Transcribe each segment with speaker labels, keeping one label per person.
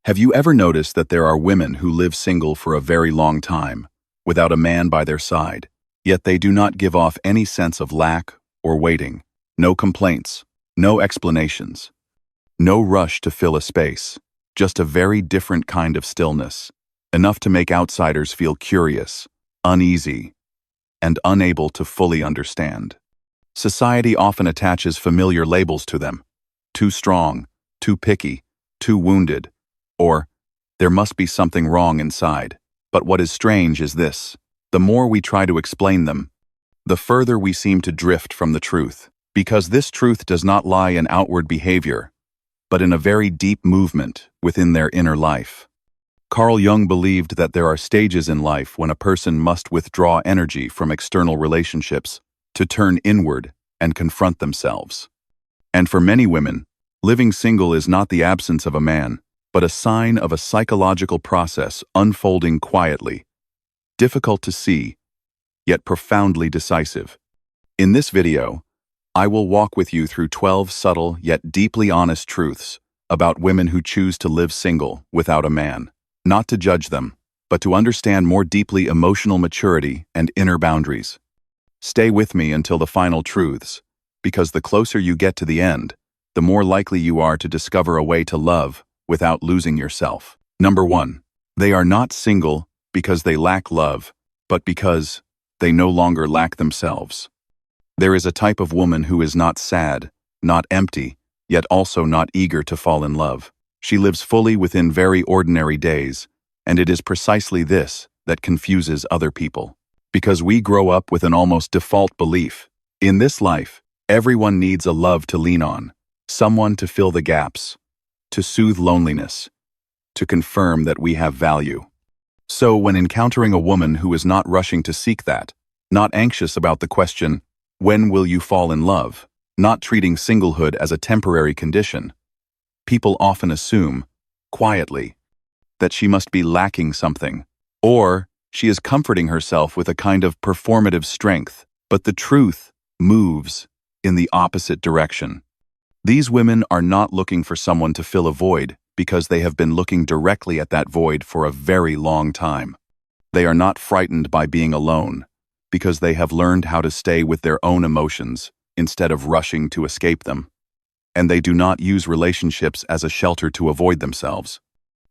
Speaker 1: Have you ever noticed that there are women who live single for a very long time, without a man by their side, yet they do not give off any sense of lack or waiting, no complaints, no explanations, no rush to fill a space, just a very different kind of stillness, enough to make outsiders feel curious, uneasy, and unable to fully understand. Society often attaches familiar labels to them: too strong, too picky, too wounded, or there must be something wrong inside. But what is strange is this: the more we try to explain them, the further we seem to drift from the truth, because this truth does not lie in outward behavior, but in a very deep movement within their inner life. Carl Jung believed that there are stages in life when a person must withdraw energy from external relationships to turn inward and confront themselves. And for many women, living single is not the absence of a man, but a sign of a psychological process unfolding quietly, difficult to see, yet profoundly decisive. In this video, I will walk with you through 12 subtle yet deeply honest truths about women who choose to live single without a man, not to judge them, but to understand more deeply emotional maturity and inner boundaries. Stay with me until the final truths, because the closer you get to the end, the more likely you are to discover a way to love without losing yourself. Number 1. They are not single because they lack love, but because they no longer lack themselves. There is a type of woman who is not sad, not empty, yet also not eager to fall in love. She lives fully within very ordinary days, and it is precisely this that confuses other people. Because we grow up with an almost default belief: in this life, everyone needs a love to lean on, someone to fill the gaps, to soothe loneliness, to confirm that we have value. So when encountering a woman who is not rushing to seek that, not anxious about the question, when will you fall in love, not treating singlehood as a temporary condition, people often assume, quietly, that she must be lacking something, or she is comforting herself with a kind of performative strength. But the truth moves in the opposite direction. These women are not looking for someone to fill a void because they have been looking directly at that void for a very long time. They are not frightened by being alone because they have learned how to stay with their own emotions instead of rushing to escape them. And they do not use relationships as a shelter to avoid themselves.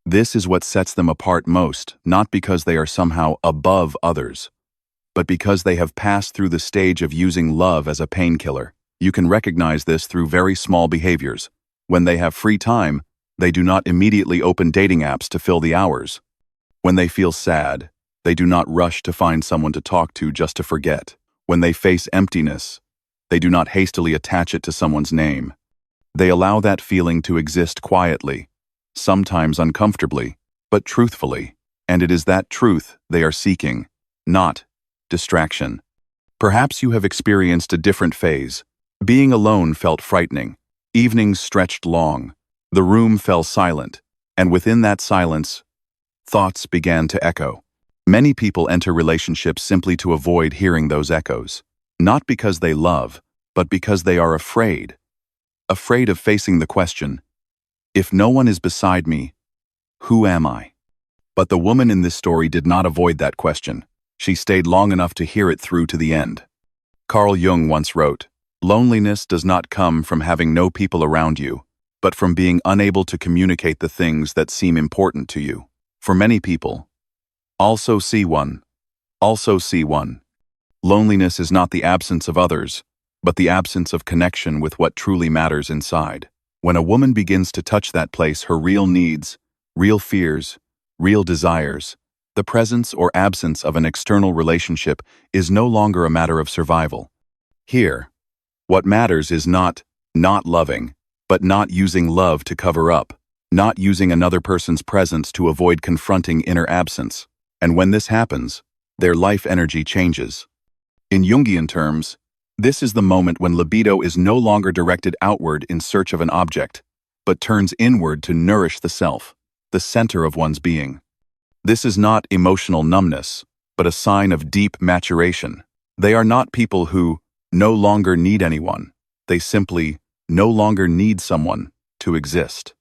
Speaker 1: This is what sets them apart most, not because they are somehow above others, but because they have passed through the stage of using love as a painkiller. You can recognize this through very small behaviors. When they have free time, they do not immediately open dating apps to fill the hours. When they feel sad, they do not rush to find someone to talk to just to forget. When they face emptiness, they do not hastily attach it to someone's name. They allow that feeling to exist quietly, sometimes uncomfortably, but truthfully, and it is that truth they are seeking, not distraction. Perhaps you have experienced a different phase. Being alone felt frightening. Evenings stretched long. The room fell silent, and within that silence, thoughts began to echo. Many people enter relationships simply to avoid hearing those echoes, not because they love, but because they are afraid of facing the question, if no one is beside me, who am I? But the woman in this story did not avoid that question. She stayed long enough to hear it through to the end. Carl Jung once wrote, "Loneliness does not come from having no people around you, but from being unable to communicate the things that seem important to you." For many people, also see one. Loneliness is not the absence of others, but the absence of connection with what truly matters inside. When a woman begins to touch that place, her real needs, real fears, real desires, the presence or absence of an external relationship is no longer a matter of survival. Here, what matters is not loving, but not using love to cover up, not using another person's presence to avoid confronting inner absence. And when this happens, their life energy changes. In Jungian terms, this is the moment when libido is no longer directed outward in search of an object, but turns inward to nourish the self, the center of one's being. This is not emotional numbness, but a sign of deep maturation. They are not people who no longer need anyone. They simply no longer need someone to exist.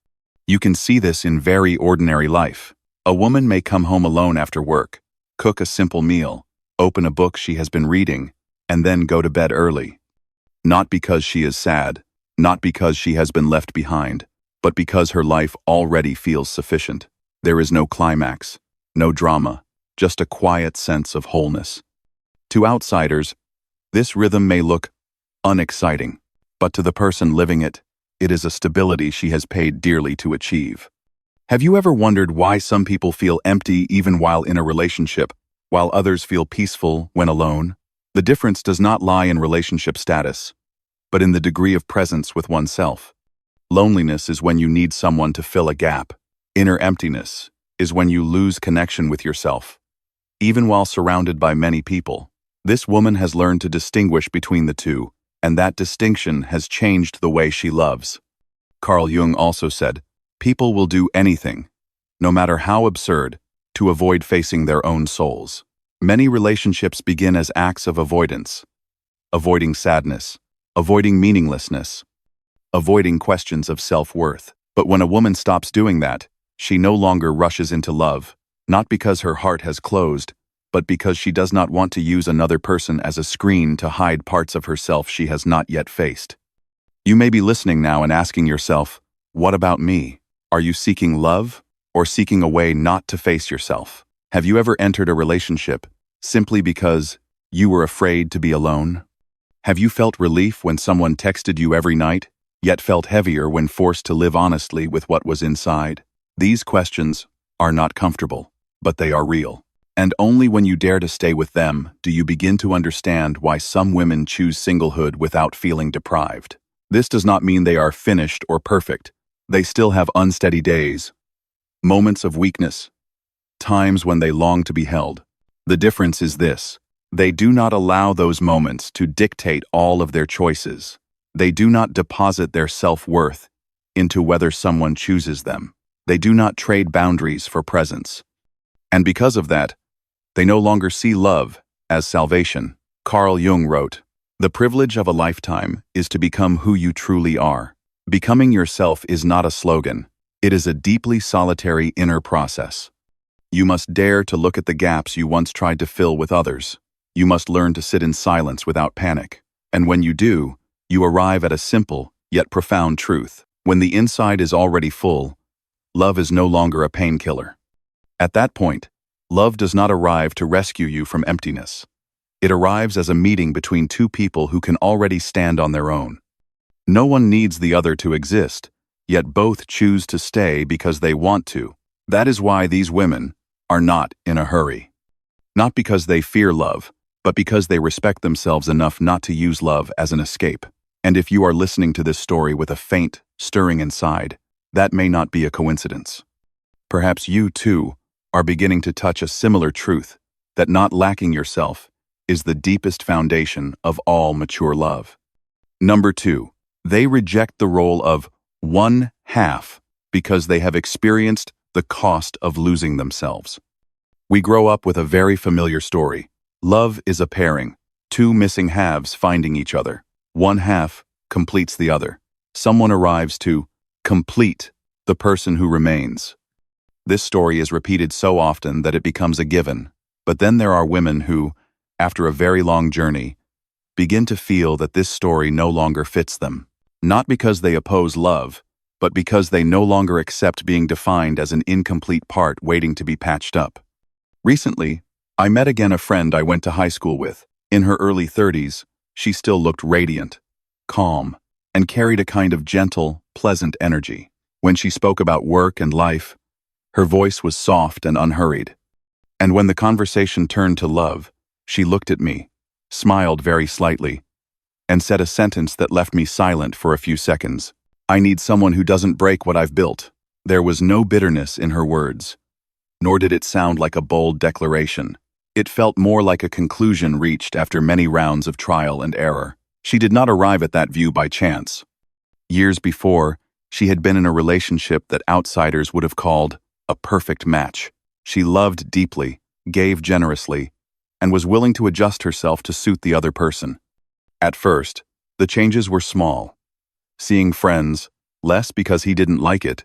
Speaker 1: You can see this in very ordinary life. A woman may come home alone after work, cook a simple meal, open a book she has been reading, and then go to bed early. Not because she is sad, not because she has been left behind, but because her life already feels sufficient. There is no climax, no drama, just a quiet sense of wholeness. To outsiders, this rhythm may look unexciting, but to the person living it, it is a stability she has paid dearly to achieve. Have you ever wondered why some people feel empty even while in a relationship, while others feel peaceful when alone? The difference does not lie in relationship status, but in the degree of presence with oneself. Loneliness is when you need someone to fill a gap. Inner emptiness is when you lose connection with yourself. Even while surrounded by many people, this woman has learned to distinguish between the two, and that distinction has changed the way she loves. Carl Jung also said, "People will do anything, no matter how absurd, to avoid facing their own souls." Many relationships begin as acts of avoidance, avoiding sadness, avoiding meaninglessness, avoiding questions of self-worth. But when a woman stops doing that, she no longer rushes into love, not because her heart has closed, but because she does not want to use another person as a screen to hide parts of herself she has not yet faced. You may be listening now and asking yourself, what about me? Are you seeking love or seeking a way not to face yourself? Have you ever entered a relationship simply because you were afraid to be alone? Have you felt relief when someone texted you every night, yet felt heavier when forced to live honestly with what was inside? These questions are not comfortable, but they are real. And only when you dare to stay with them do you begin to understand why some women choose singlehood without feeling deprived. This does not mean they are finished or perfect. They still have unsteady days, moments of weakness, times when they long to be held. The difference is this: they do not allow those moments to dictate all of their choices. They do not deposit their self-worth into whether someone chooses them. They do not trade boundaries for presence. And because of that, they no longer see love as salvation. Carl Jung wrote, "The privilege of a lifetime is to become who you truly are." Becoming yourself is not a slogan. It is a deeply solitary inner process. You must dare to look at the gaps you once tried to fill with others. You must learn to sit in silence without panic. And when you do, you arrive at a simple, yet profound truth. When the inside is already full, love is no longer a painkiller. At that point, love does not arrive to rescue you from emptiness. It arrives as a meeting between two people who can already stand on their own. No one needs the other to exist, yet both choose to stay because they want to. That is why these women are not in a hurry. Not because they fear love, but because they respect themselves enough not to use love as an escape. And if you are listening to this story with a faint, stirring inside, that may not be a coincidence. Perhaps you, too, are beginning to touch a similar truth, that not lacking yourself is the deepest foundation of all mature love. Number 2, they reject the role of one half because they have experienced the cost of losing themselves. We grow up with a very familiar story. Love is a pairing, two missing halves finding each other. One half completes the other. Someone arrives to complete the person who remains. This story is repeated so often that it becomes a given. But then there are women who, after a very long journey, begin to feel that this story no longer fits them. Not because they oppose love, but because they no longer accept being defined as an incomplete part waiting to be patched up. Recently, I met again a friend I went to high school with. In her early 30s, she still looked radiant, calm, and carried a kind of gentle, pleasant energy. When she spoke about work and life, her voice was soft and unhurried. And when the conversation turned to love, she looked at me, smiled very slightly, and said a sentence that left me silent for a few seconds. "I need someone who doesn't break what I've built." There was no bitterness in her words, nor did it sound like a bold declaration. It felt more like a conclusion reached after many rounds of trial and error. She did not arrive at that view by chance. Years before, she had been in a relationship that outsiders would have called a perfect match. She loved deeply, gave generously, and was willing to adjust herself to suit the other person. At first, the changes were small. Seeing friends, less because he didn't like it,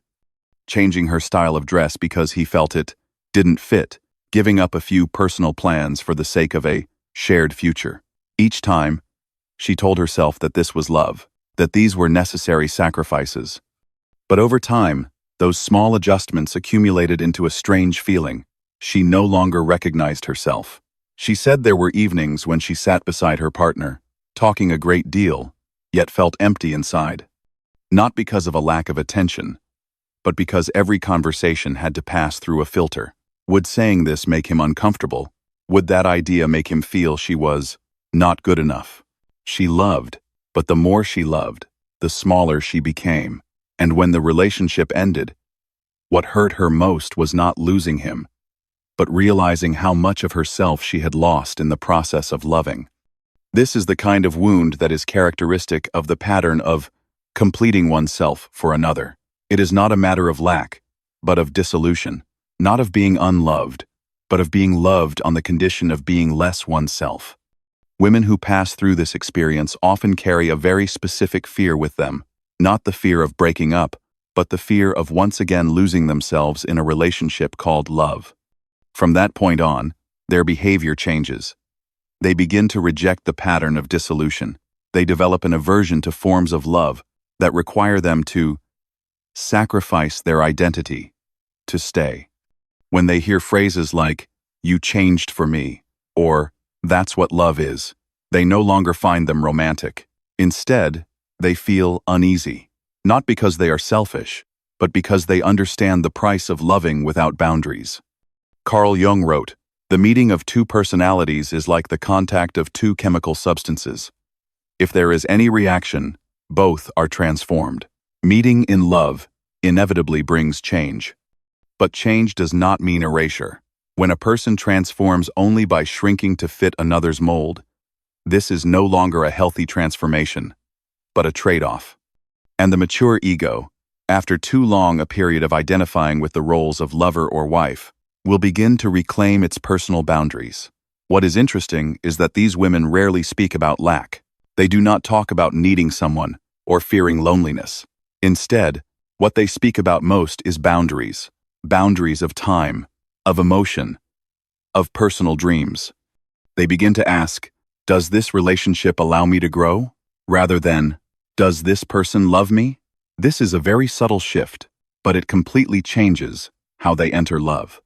Speaker 1: changing her style of dress because he felt it didn't fit, giving up a few personal plans for the sake of a shared future. Each time, she told herself that this was love, that these were necessary sacrifices. But over time, those small adjustments accumulated into a strange feeling. She no longer recognized herself. She said there were evenings when she sat beside her partner, talking a great deal, yet felt empty inside. Not because of a lack of attention, but because every conversation had to pass through a filter. Would saying this make him uncomfortable? Would that idea make him feel she was not good enough? She loved, but the more she loved, the smaller she became. And when the relationship ended, what hurt her most was not losing him, but realizing how much of herself she had lost in the process of loving. This is the kind of wound that is characteristic of the pattern of completing oneself for another. It is not a matter of lack, but of dissolution, not of being unloved, but of being loved on the condition of being less oneself. Women who pass through this experience often carry a very specific fear with them, not the fear of breaking up, but the fear of once again losing themselves in a relationship called love. From that point on, their behavior changes. They begin to reject the pattern of dissolution. They develop an aversion to forms of love that require them to sacrifice their identity to stay. When they hear phrases like, "You changed for me," or "That's what love is," they no longer find them romantic. Instead, they feel uneasy, not because they are selfish, but because they understand the price of loving without boundaries. Carl Jung wrote, "The meeting of two personalities is like the contact of two chemical substances. If there is any reaction, both are transformed. Meeting in love inevitably brings change. But change does not mean erasure. When a person transforms only by shrinking to fit another's mold, this is no longer a healthy transformation, but a trade-off. And the mature ego, after too long a period of identifying with the roles of lover or wife, will begin to reclaim its personal boundaries. What is interesting is that these women rarely speak about lack. They do not talk about needing someone or fearing loneliness. Instead, what they speak about most is boundaries. Boundaries of time, of emotion, of personal dreams. They begin to ask, does this relationship allow me to grow? Rather than, does this person love me? This is a very subtle shift, but it completely changes how they enter love.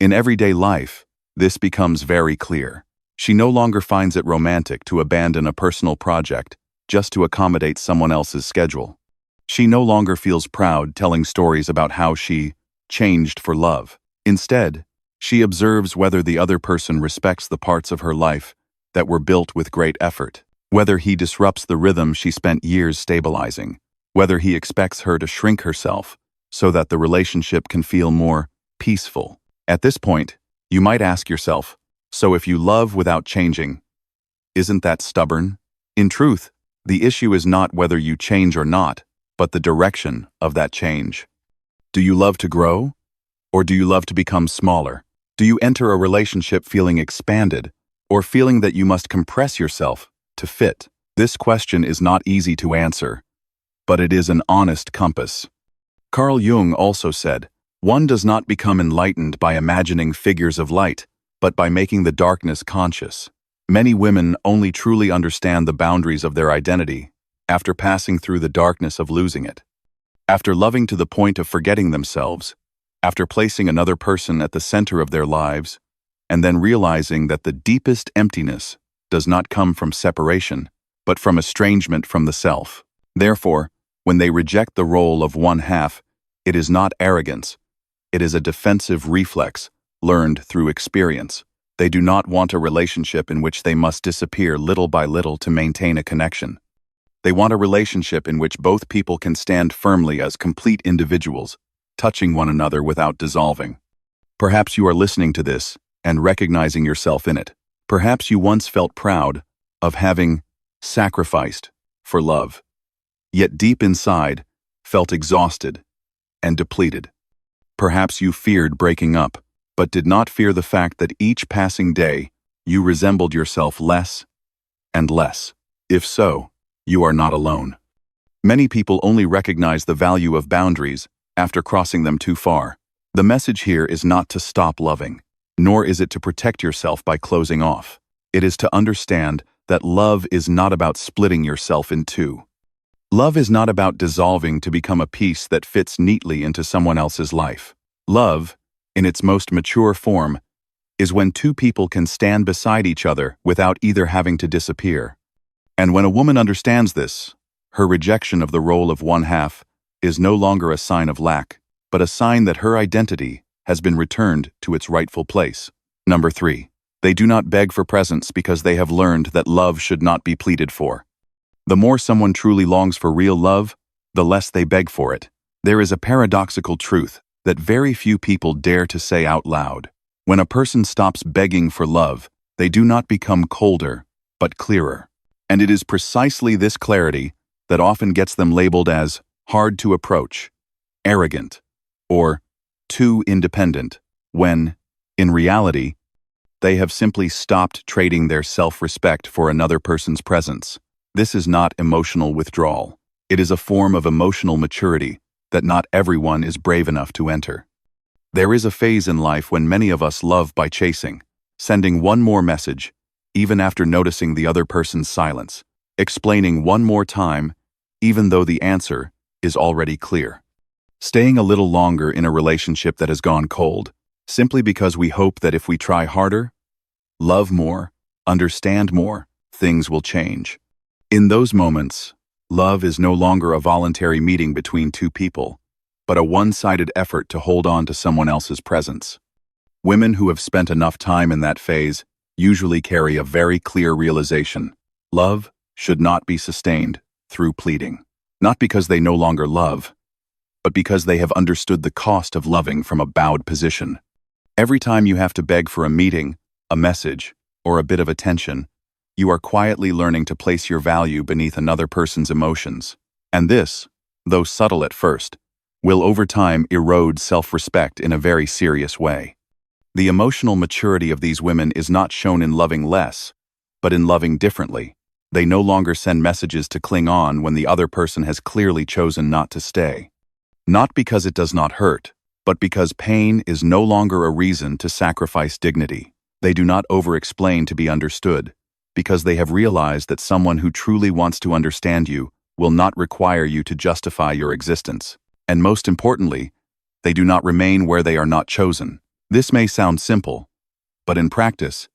Speaker 1: In everyday life, this becomes very clear. She no longer finds it romantic to abandon a personal project just to accommodate someone else's schedule. She no longer feels proud telling stories about how she changed for love. Instead, she observes whether the other person respects the parts of her life that were built with great effort, whether he disrupts the rhythm she spent years stabilizing, whether he expects her to shrink herself so that the relationship can feel more peaceful. At this point, you might ask yourself, so if you love without changing, isn't that stubborn? In truth, the issue is not whether you change or not, but the direction of that change. Do you love to grow? Or do you love to become smaller? Do you enter a relationship feeling expanded, or feeling that you must compress yourself to fit? This question is not easy to answer, but it is an honest compass. Carl Jung also said, "One does not become enlightened by imagining figures of light, but by making the darkness conscious." Many women only truly understand the boundaries of their identity after passing through the darkness of losing it. After loving to the point of forgetting themselves, after placing another person at the center of their lives, and then realizing that the deepest emptiness does not come from separation, but from estrangement from the self. Therefore, when they reject the role of one half, it is not arrogance. It is a defensive reflex learned through experience. They do not want a relationship in which they must disappear little by little to maintain a connection. They want a relationship in which both people can stand firmly as complete individuals, touching one another without dissolving. Perhaps you are listening to this and recognizing yourself in it. Perhaps you once felt proud of having sacrificed for love, yet deep inside felt exhausted and depleted. Perhaps you feared breaking up, but did not fear the fact that each passing day you resembled yourself less and less. If so, you are not alone. Many people only recognize the value of boundaries after crossing them too far. The message here is not to stop loving, nor is it to protect yourself by closing off. It is to understand that love is not about splitting yourself in two. Love is not about dissolving to become a piece that fits neatly into someone else's life. Love, in its most mature form, is when two people can stand beside each other without either having to disappear. And when a woman understands this, her rejection of the role of one half is no longer a sign of lack, but a sign that her identity has been returned to its rightful place. Number 3. They do not beg for presents because they have learned that love should not be pleaded for. The more someone truly longs for real love, the less they beg for it. There is a paradoxical truth that very few people dare to say out loud. When a person stops begging for love, they do not become colder, but clearer. And it is precisely this clarity that often gets them labeled as hard to approach, arrogant, or too independent, when, in reality, they have simply stopped trading their self-respect for another person's presence. This is not emotional withdrawal. It is a form of emotional maturity that not everyone is brave enough to enter. There is a phase in life when many of us love by chasing, sending one more message, even after noticing the other person's silence, explaining one more time, even though the answer is already clear. Staying a little longer in a relationship that has gone cold, simply because we hope that if we try harder, love more, understand more, things will change. In those moments, love is no longer a voluntary meeting between two people, but a one-sided effort to hold on to someone else's presence. Women who have spent enough time in that phase usually carry a very clear realization. Love should not be sustained through pleading. Not because they no longer love, but because they have understood the cost of loving from a bowed position. Every time you have to beg for a meeting, a message, or a bit of attention, you are quietly learning to place your value beneath another person's emotions. And this, though subtle at first, will over time erode self-respect in a very serious way. The emotional maturity of these women is not shown in loving less, but in loving differently. They no longer send messages to cling on when the other person has clearly chosen not to stay. Not because it does not hurt, but because pain is no longer a reason to sacrifice dignity. They do not over-explain to be understood, because they have realized that someone who truly wants to understand you will not require you to justify your existence. And most importantly, they do not remain where they are not chosen. This may sound simple, but in practice,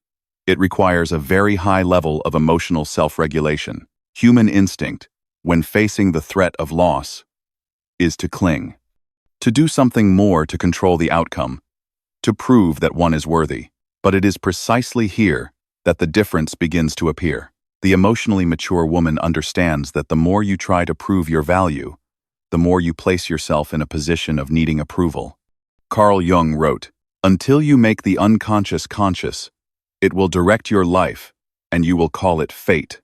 Speaker 1: it requires a very high level of emotional self-regulation. Human instinct, when facing the threat of loss, is to cling, to do something more to control the outcome, to prove that one is worthy. But it is precisely here that the difference begins to appear. The emotionally mature woman understands that the more you try to prove your value, the more you place yourself in a position of needing approval. Carl Jung wrote, "Until you make the unconscious conscious, it will direct your life, and you will call it fate."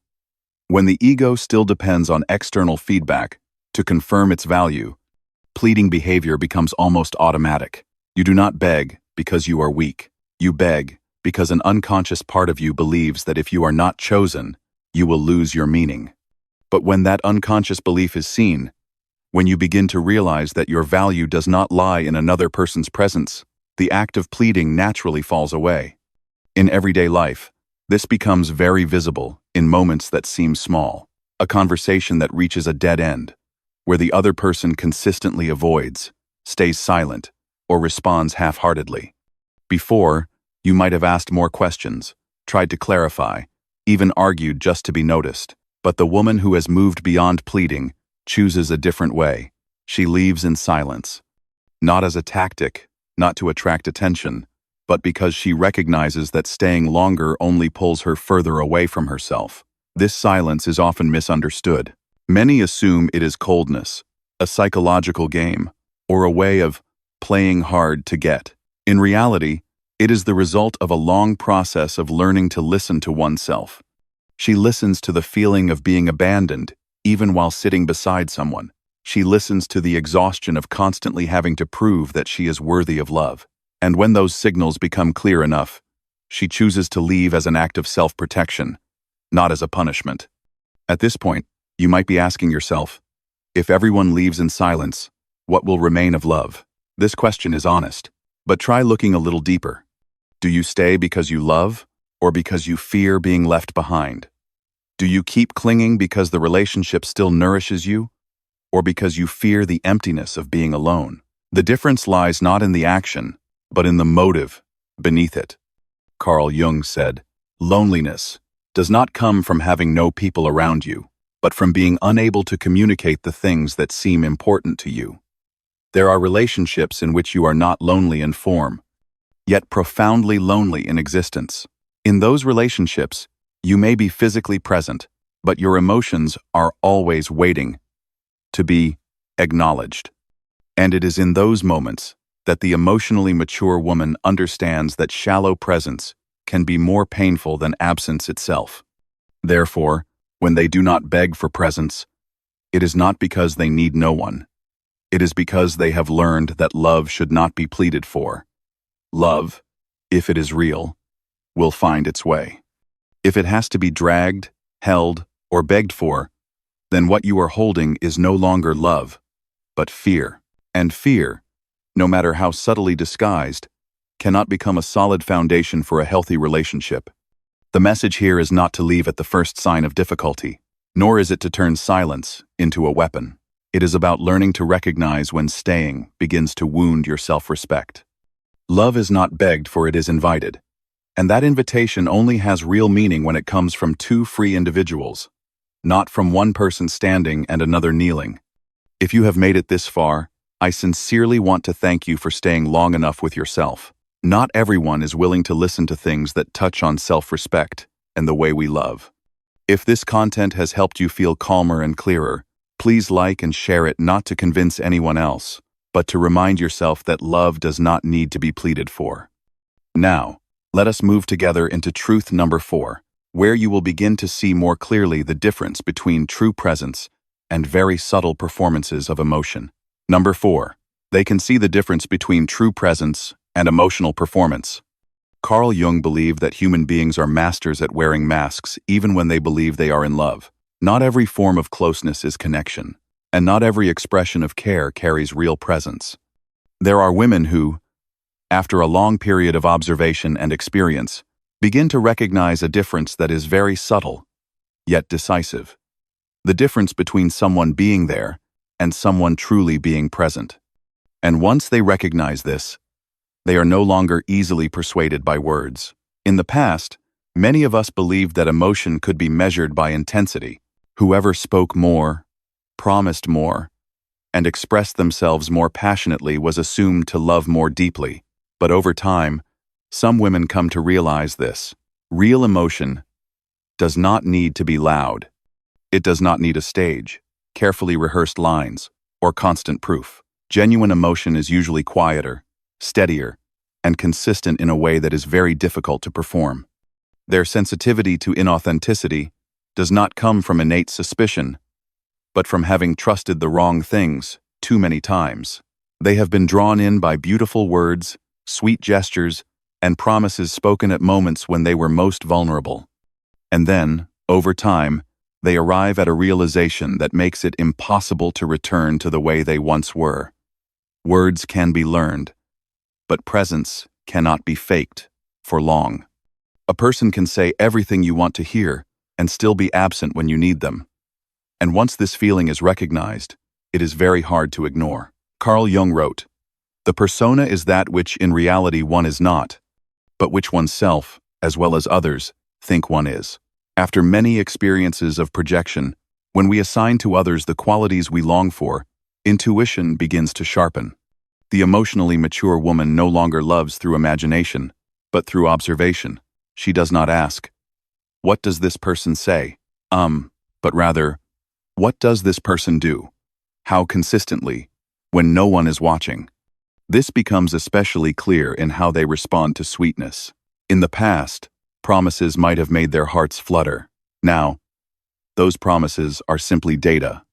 Speaker 1: When the ego still depends on external feedback to confirm its value, pleading behavior becomes almost automatic. You do not beg because you are weak. You beg because an unconscious part of you believes that if you are not chosen, you will lose your meaning. But when that unconscious belief is seen, when you begin to realize that your value does not lie in another person's presence, the act of pleading naturally falls away. In everyday life, this becomes very visible in moments that seem small. A conversation that reaches a dead end, where the other person consistently avoids, stays silent, or responds half-heartedly. Before, you might have asked more questions, tried to clarify, even argued just to be noticed. But the woman who has moved beyond pleading chooses a different way. She leaves in silence. Not as a tactic, not to attract attention, but because she recognizes that staying longer only pulls her further away from herself. This silence is often misunderstood. Many assume it is coldness, a psychological game, or a way of playing hard to get. In reality, it is the result of a long process of learning to listen to oneself. She listens to the feeling of being abandoned, even while sitting beside someone. She listens to the exhaustion of constantly having to prove that she is worthy of love. And when those signals become clear enough, she chooses to leave as an act of self-protection, not as a punishment. At this point, you might be asking yourself, if everyone leaves in silence, What will remain of love? This question is honest, but try looking a little deeper. Do you stay because you love, or because you fear being left behind? Do you keep clinging because the relationship still nourishes you, or because you fear the emptiness of being alone? The difference lies not in the action, but in the motive beneath it. Carl Jung said, "Loneliness does not come from having no people around you, but from being unable to communicate the things that seem important to you." There are relationships in which you are not lonely in form, yet profoundly lonely in existence. In those relationships, you may be physically present, but your emotions are always waiting to be acknowledged. And it is in those moments that the emotionally mature woman understands that shallow presence can be more painful than absence itself. Therefore, when they do not beg for presence, it is not because they need no one. It is because they have learned that love should not be pleaded for. Love, if it is real, will find its way. If it has to be dragged, held, or begged for, then what you are holding is no longer love, but fear. And fear, no matter how subtly disguised, cannot become a solid foundation for a healthy relationship. The message here is not to leave at the first sign of difficulty, nor is it to turn silence into a weapon. It is about learning to recognize when staying begins to wound your self-respect. Love is not begged, for it is invited. And that invitation only has real meaning when it comes from two free individuals, not from one person standing and another kneeling. If you have made it this far, I sincerely want to thank you for staying long enough with yourself. Not everyone is willing to listen to things that touch on self-respect and the way we love. If this content has helped you feel calmer and clearer, please like and share it, not to convince anyone else, but to remind yourself that love does not need to be pleaded for. Now, let us move together into truth number 4, where you will begin to see more clearly the difference between true presence and very subtle performances of emotion. Number 4, they can see the difference between true presence and emotional performance. Carl Jung believed that human beings are masters at wearing masks even when they believe they are in love. Not every form of closeness is connection, and not every expression of care carries real presence. There are women who, after a long period of observation and experience, begin to recognize a difference that is very subtle, yet decisive. The difference between someone being there and someone truly being present. And once they recognize this, they are no longer easily persuaded by words. In the past, many of us believed that emotion could be measured by intensity. Whoever spoke more, promised more, and expressed themselves more passionately was assumed to love more deeply. But over time, some women come to realize this. Real emotion does not need to be loud. It does not need a stage, carefully rehearsed lines, or constant proof. Genuine emotion is usually quieter, steadier, and consistent in a way that is very difficult to perform. Their sensitivity to inauthenticity does not come from innate suspicion, but from having trusted the wrong things too many times. They have been drawn in by beautiful words, sweet gestures, and promises spoken at moments when they were most vulnerable. And then, over time, they arrive at a realization that makes it impossible to return to the way they once were. Words can be learned, but presence cannot be faked for long. A person can say everything you want to hear and still be absent when you need them. And once this feeling is recognized, it is very hard to ignore. Carl Jung wrote, "The persona is that which in reality one is not, but which oneself, as well as others, think one is." After many experiences of projection, when we assign to others the qualities we long for, intuition begins to sharpen. The emotionally mature woman no longer loves through imagination, but through observation. She does not ask, "What does this person say?" But rather, "What does this person do? How consistently, when no one is watching?" This becomes especially clear in how they respond to sweetness. In the past, promises might have made their hearts flutter. Now, those promises are simply data.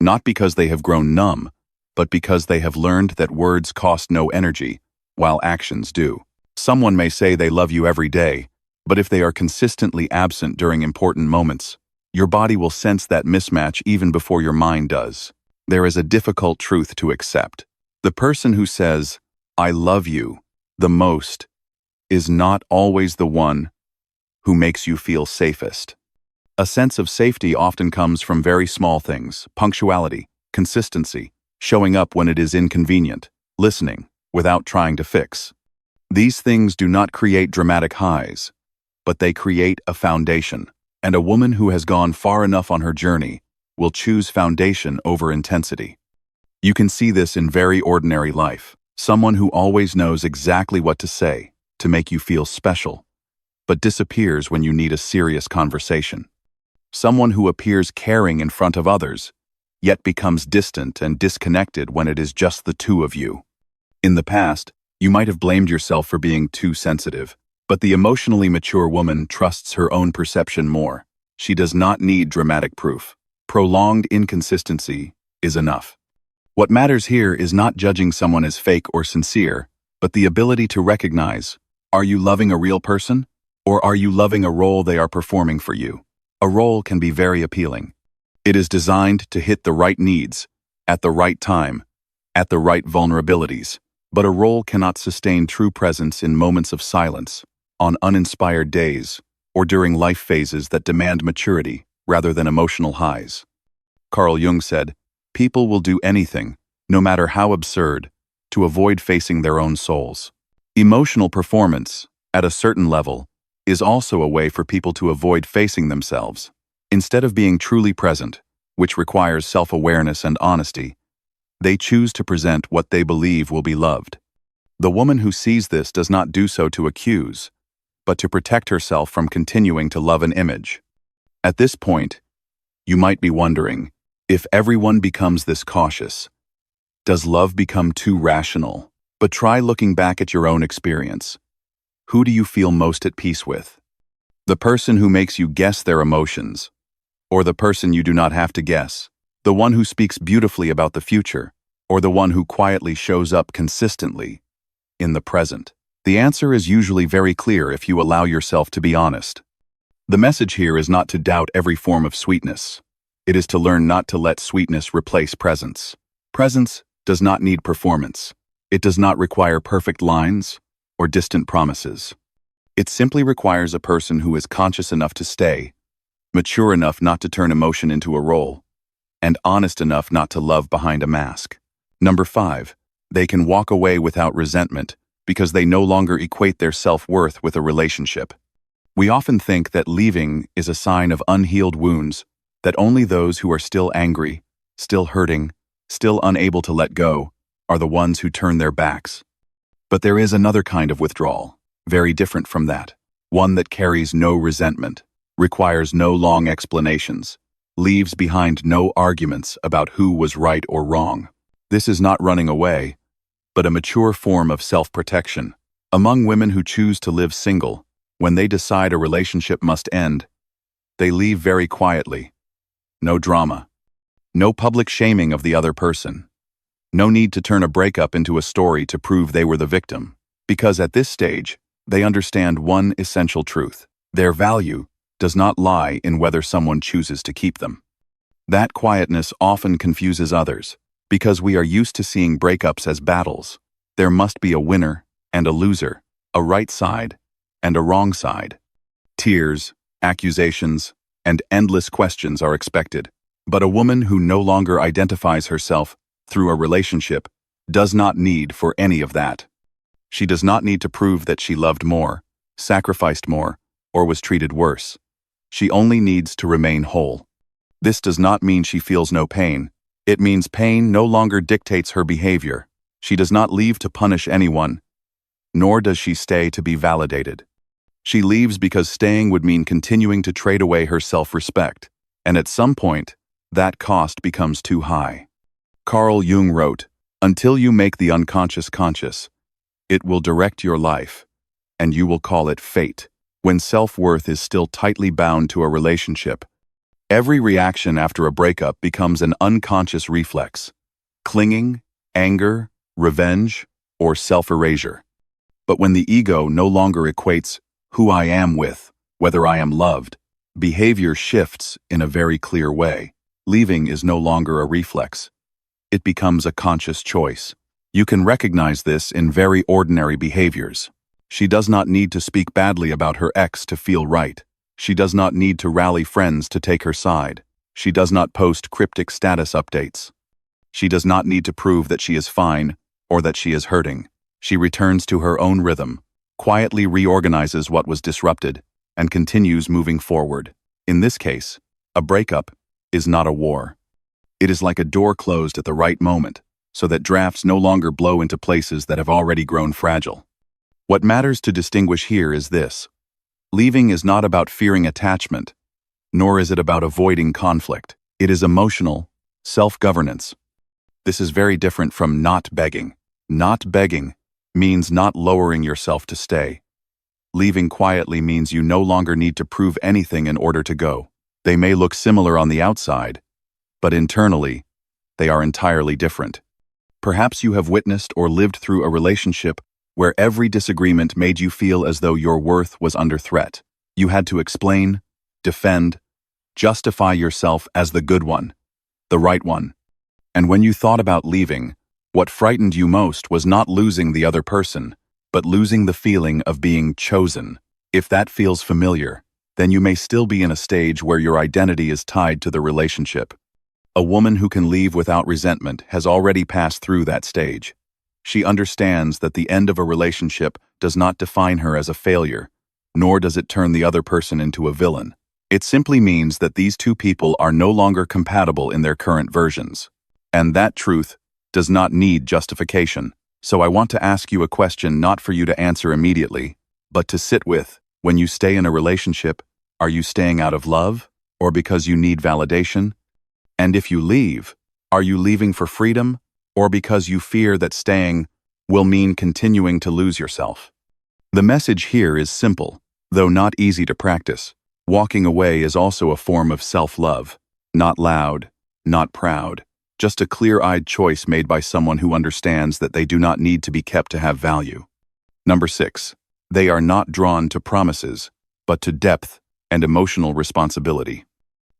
Speaker 1: Not because they have grown numb, but because they have learned that words cost no energy, while actions do. Someone may say they love you every day, but if they are consistently absent during important moments, your body will sense that mismatch even before your mind does. There is a difficult truth to accept. The person who says, "I love you," the most, is not always the one who makes you feel safest. A sense of safety often comes from very small things: punctuality, consistency, showing up when it is inconvenient, listening without trying to fix. These things do not create dramatic highs, but they create a foundation. And a woman who has gone far enough on her journey will choose foundation over intensity. You can see this in very ordinary life. Someone who always knows exactly what to say to make you feel special, but disappears when you need a serious conversation. Someone who appears caring in front of others, yet becomes distant and disconnected when it is just the two of you. In the past, you might have blamed yourself for being too sensitive, but the emotionally mature woman trusts her own perception more. She does not need dramatic proof. Prolonged inconsistency is enough. What matters here is not judging someone as fake or sincere, but the ability to recognize, are you loving a real person, or are you loving a role they are performing for you? A role can be very appealing. It is designed to hit the right needs, at the right time, at the right vulnerabilities. But a role cannot sustain true presence in moments of silence, on uninspired days, or during life phases that demand maturity rather than emotional highs. Carl Jung said, "People will do anything, no matter how absurd, to avoid facing their own souls." Emotional performance, at a certain level, is also a way for people to avoid facing themselves. Instead of being truly present, which requires self-awareness and honesty, they choose to present what they believe will be loved. The woman who sees this does not do so to accuse, but to protect herself from continuing to love an image. At this point, you might be wondering, if everyone becomes this cautious, does love become too rational? But try looking back at your own experience. Who do you feel most at peace with? The person who makes you guess their emotions, or the person you do not have to guess? The one who speaks beautifully about the future, or the one who quietly shows up consistently in the present? The answer is usually very clear if you allow yourself to be honest. The message here is not to doubt every form of sweetness. It is to learn not to let sweetness replace presence. Presence does not need performance. It does not require perfect lines or distant promises. It simply requires a person who is conscious enough to stay, mature enough not to turn emotion into a role, and honest enough not to love behind a mask. Number 5, they can walk away without resentment because they no longer equate their self-worth with a relationship. We often think that leaving is a sign of unhealed wounds, that only those who are still angry, still hurting, still unable to let go, are the ones who turn their backs. But there is another kind of withdrawal, very different from that, one that carries no resentment, requires no long explanations, leaves behind no arguments about who was right or wrong. This is not running away, but a mature form of self-protection. Among women who choose to live single, when they decide a relationship must end, they leave very quietly. No drama. No public shaming of the other person. No need to turn a breakup into a story to prove they were the victim, because at this stage, they understand one essential truth: their value does not lie in whether someone chooses to keep them. That quietness often confuses others, because we are used to seeing breakups as battles. There must be a winner and a loser, a right side and a wrong side. Tears, accusations, and endless questions are expected. But a woman who no longer identifies herself through a relationship does not need for any of that. She does not need to prove that she loved more, sacrificed more, or was treated worse. She only needs to remain whole. This does not mean she feels no pain. It means pain no longer dictates her behavior. She does not leave to punish anyone, nor does she stay to be validated. She leaves because staying would mean continuing to trade away her self-respect, and at some point, that cost becomes too high. Carl Jung wrote, "Until you make the unconscious conscious, it will direct your life, and you will call it fate." When self-worth is still tightly bound to a relationship, every reaction after a breakup becomes an unconscious reflex: clinging, anger, revenge, or self-erasure. But when the ego no longer equates who I am with whether I am loved, behavior shifts in a very clear way. Leaving is no longer a reflex. it becomes a conscious choice. You can recognize this in very ordinary behaviors. She does not need to speak badly about her ex to feel right. She does not need to rally friends to take her side. She does not post cryptic status updates. She does not need to prove that she is fine or that she is hurting. She returns to her own rhythm, quietly reorganizes what was disrupted, and continues moving forward. In this case, a breakup is not a war. It is like a door closed at the right moment, so that drafts no longer blow into places that have already grown fragile. What matters to distinguish here is this. Leaving is not about fearing attachment, nor is it about avoiding conflict. It is emotional self-governance. This is very different from not begging. Not begging means not lowering yourself to stay. Leaving quietly means you no longer need to prove anything in order to go. They may look similar on the outside, but internally, they are entirely different. Perhaps you have witnessed or lived through a relationship where every disagreement made you feel as though your worth was under threat. You had to explain, defend, justify yourself as the good one, the right one. And when you thought about leaving, what frightened you most was not losing the other person, but losing the feeling of being chosen. If that feels familiar, then you may still be in a stage where your identity is tied to the relationship. A woman who can leave without resentment has already passed through that stage. She understands that the end of a relationship does not define her as a failure, nor does it turn the other person into a villain. It simply means that these two people are no longer compatible in their current versions. And that truth does not need justification. So I want to ask you a question not for you to answer immediately, but to sit with. When you stay in a relationship, are you staying out of love or because you need validation? And if you leave, are you leaving for freedom or because you fear that staying will mean continuing to lose yourself? The message here is simple, though not easy to practice. Walking away is also a form of self-love, not loud, not proud, just a clear-eyed choice made by someone who understands that they do not need to be kept to have value. Number 6. They are not drawn to promises, but to depth and emotional responsibility.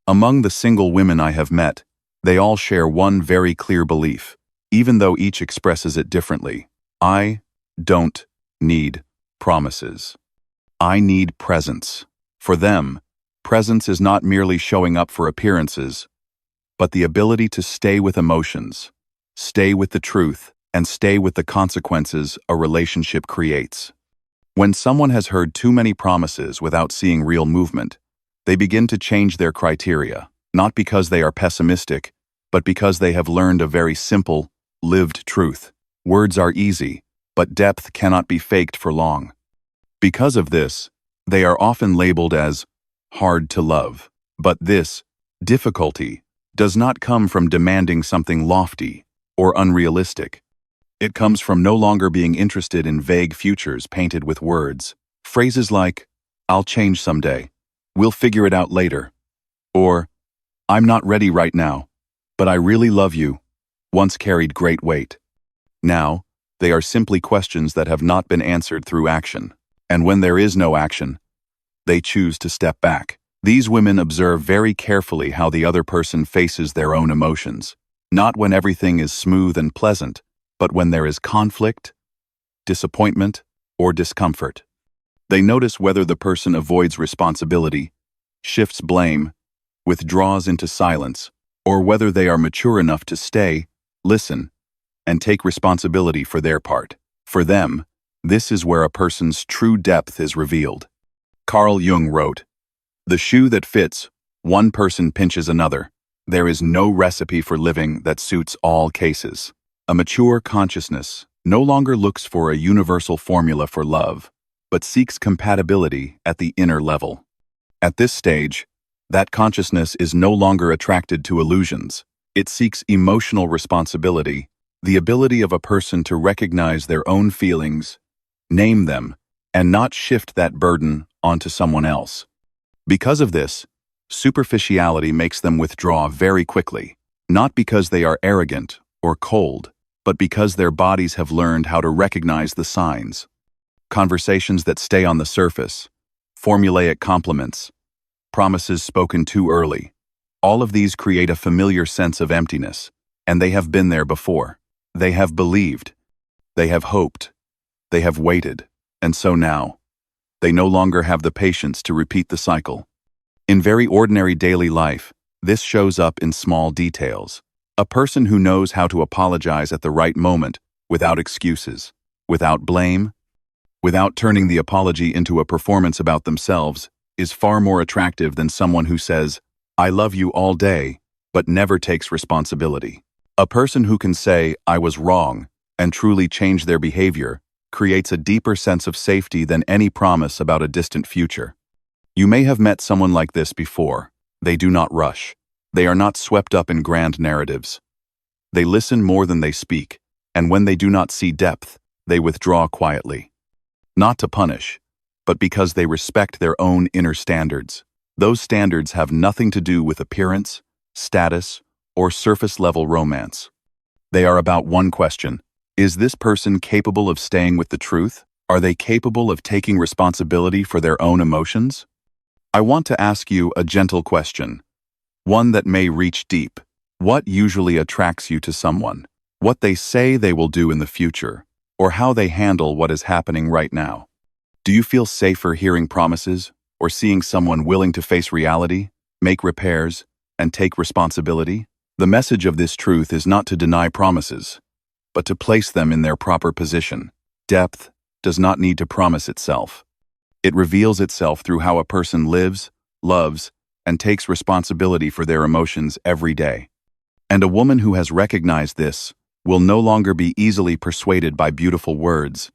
Speaker 1: Among the single women I have met, they all share one very clear belief, even though each expresses it differently. I don't need promises. I need presence. For them, presence is not merely showing up for appearances, but the ability to stay with emotions, stay with the truth, and stay with the consequences a relationship creates. When someone has heard too many promises without seeing real movement, they begin to change their criteria, not because they are pessimistic, but because they have learned a very simple, lived truth. Words are easy, but depth cannot be faked for long. Because of this, they are often labeled as hard to love. But this difficulty does not come from demanding something lofty or unrealistic. It comes from no longer being interested in vague futures painted with words. Phrases like, "I'll change someday," "We'll figure it out later," or "I'm not ready right now, but I really love you," once carried great weight. Now, they are simply questions that have not been answered through action. And when there is no action, they choose to step back. These women observe very carefully how the other person faces their own emotions, not when everything is smooth and pleasant, but when there is conflict, disappointment, or discomfort. They notice whether the person avoids responsibility, shifts blame, withdraws into silence, or whether they are mature enough to stay, listen, and take responsibility for their part. For them, this is where a person's true depth is revealed. Carl Jung wrote, "The shoe that fits, one person pinches another. There is no recipe for living that suits all cases." A mature consciousness no longer looks for a universal formula for love, but seeks compatibility at the inner level. At this stage, that consciousness is no longer attracted to illusions. It seeks emotional responsibility, the ability of a person to recognize their own feelings, name them, and not shift that burden onto someone else. Because of this, superficiality makes them withdraw very quickly, not because they are arrogant or cold, but because their bodies have learned how to recognize the signs. Conversations that stay on the surface, formulaic compliments, promises spoken too early, all of these create a familiar sense of emptiness. And they have been there before. They have believed. They have hoped. They have waited. And so now, they no longer have the patience to repeat the cycle. In very ordinary daily life, this shows up in small details. A person who knows how to apologize at the right moment, without excuses, without blame, without turning the apology into a performance about themselves, is far more attractive than someone who says, "I love you all day," but never takes responsibility. A person who can say, "I was wrong," and truly change their behavior creates a deeper sense of safety than any promise about a distant future. You may have met someone like this before. They do not rush. They are not swept up in grand narratives. They listen more than they speak, and when they do not see depth, they withdraw quietly. Not to punish, but because they respect their own inner standards. Those standards have nothing to do with appearance, status, or surface-level romance. They are about one question: is this person capable of staying with the truth? Are they capable of taking responsibility for their own emotions? I want to ask you a gentle question, one that may reach deep. What usually attracts you to someone? What they say they will do in the future, or how they handle what is happening right now? Do you feel safer hearing promises, or seeing someone willing to face reality, make repairs, and take responsibility? The message of this truth is not to deny promises, but to place them in their proper position. Depth does not need to promise itself. It reveals itself through how a person lives, loves, and takes responsibility for their emotions every day. And a woman who has recognized this will no longer be easily persuaded by beautiful words,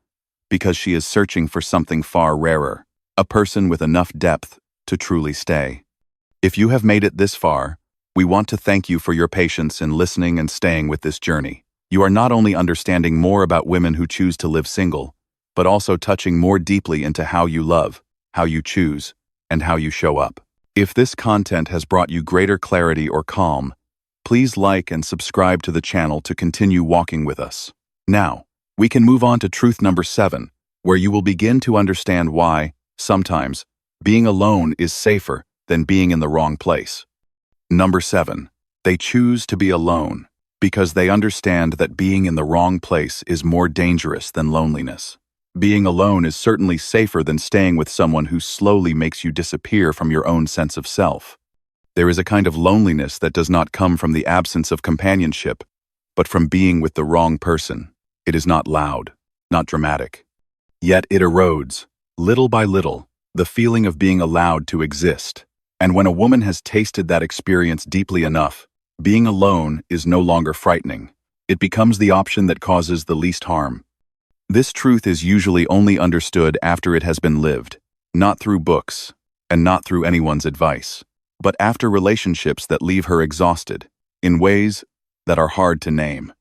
Speaker 1: because she is searching for something far rarer, a person with enough depth to truly stay. If you have made it this far, we want to thank you for your patience in listening and staying with this journey. You are not only understanding more about women who choose to live single, but also touching more deeply into how you love, how you choose, and how you show up. If this content has brought you greater clarity or calm, please like and subscribe to the channel to continue walking with us. Now, we can move on to truth number 7, where you will begin to understand why, sometimes, being alone is safer than being in the wrong place. Number 7, they choose to be alone because they understand that being in the wrong place is more dangerous than loneliness. Being alone is certainly safer than staying with someone who slowly makes you disappear from your own sense of self. There is a kind of loneliness that does not come from the absence of companionship, but from being with the wrong person. It is not loud, not dramatic. Yet it erodes, little by little, the feeling of being allowed to exist. And when a woman has tasted that experience deeply enough, being alone is no longer frightening. It becomes the option that causes the least harm. This truth is usually only understood after it has been lived, not through books, and not through anyone's advice, but after relationships that leave her exhausted, in ways that are hard to name.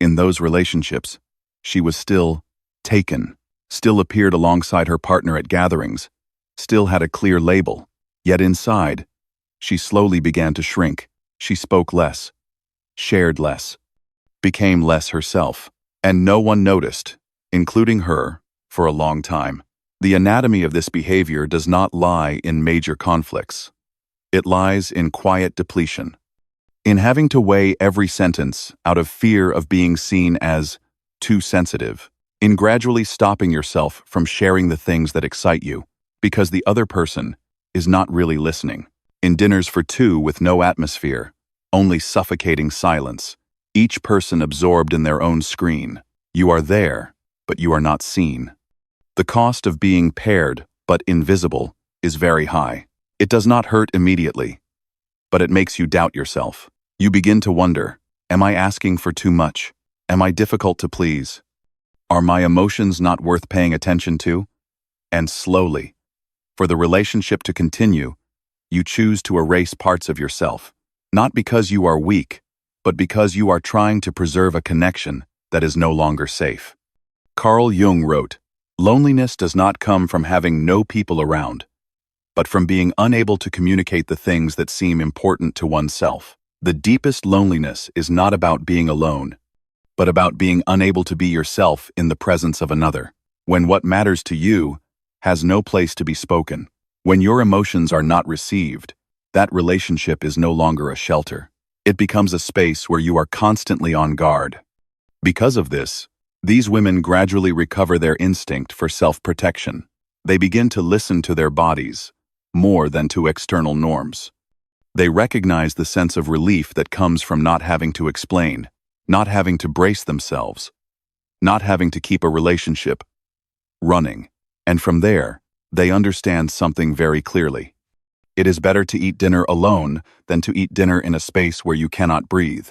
Speaker 1: In those relationships, she was still taken, still appeared alongside her partner at gatherings, still had a clear label, yet inside, she slowly began to shrink. She spoke less, shared less, became less herself, and no one noticed, including her, for a long time. The anatomy of this behavior does not lie in major conflicts. It lies in quiet depletion. In having to weigh every sentence out of fear of being seen as too sensitive. In gradually stopping yourself from sharing the things that excite you, because the other person is not really listening. In dinners for two with no atmosphere, only suffocating silence, each person absorbed in their own screen. You are there, but you are not seen. The cost of being paired, but invisible, is very high. It does not hurt immediately, but it makes you doubt yourself. You begin to wonder, am I asking for too much? Am I difficult to please? Are my emotions not worth paying attention to? And slowly, for the relationship to continue, you choose to erase parts of yourself, not because you are weak, but because you are trying to preserve a connection that is no longer safe. Carl Jung wrote, "Loneliness does not come from having no people around, but from being unable to communicate the things that seem important to oneself." The deepest loneliness is not about being alone, but about being unable to be yourself in the presence of another. When what matters to you has no place to be spoken, when your emotions are not received, that relationship is no longer a shelter. It becomes a space where you are constantly on guard. Because of this, these women gradually recover their instinct for self-protection. They begin to listen to their bodies, more than to external norms. They recognize the sense of relief that comes from not having to explain, not having to brace themselves, not having to keep a relationship running. And from there, they understand something very clearly. It is better to eat dinner alone than to eat dinner in a space where you cannot breathe.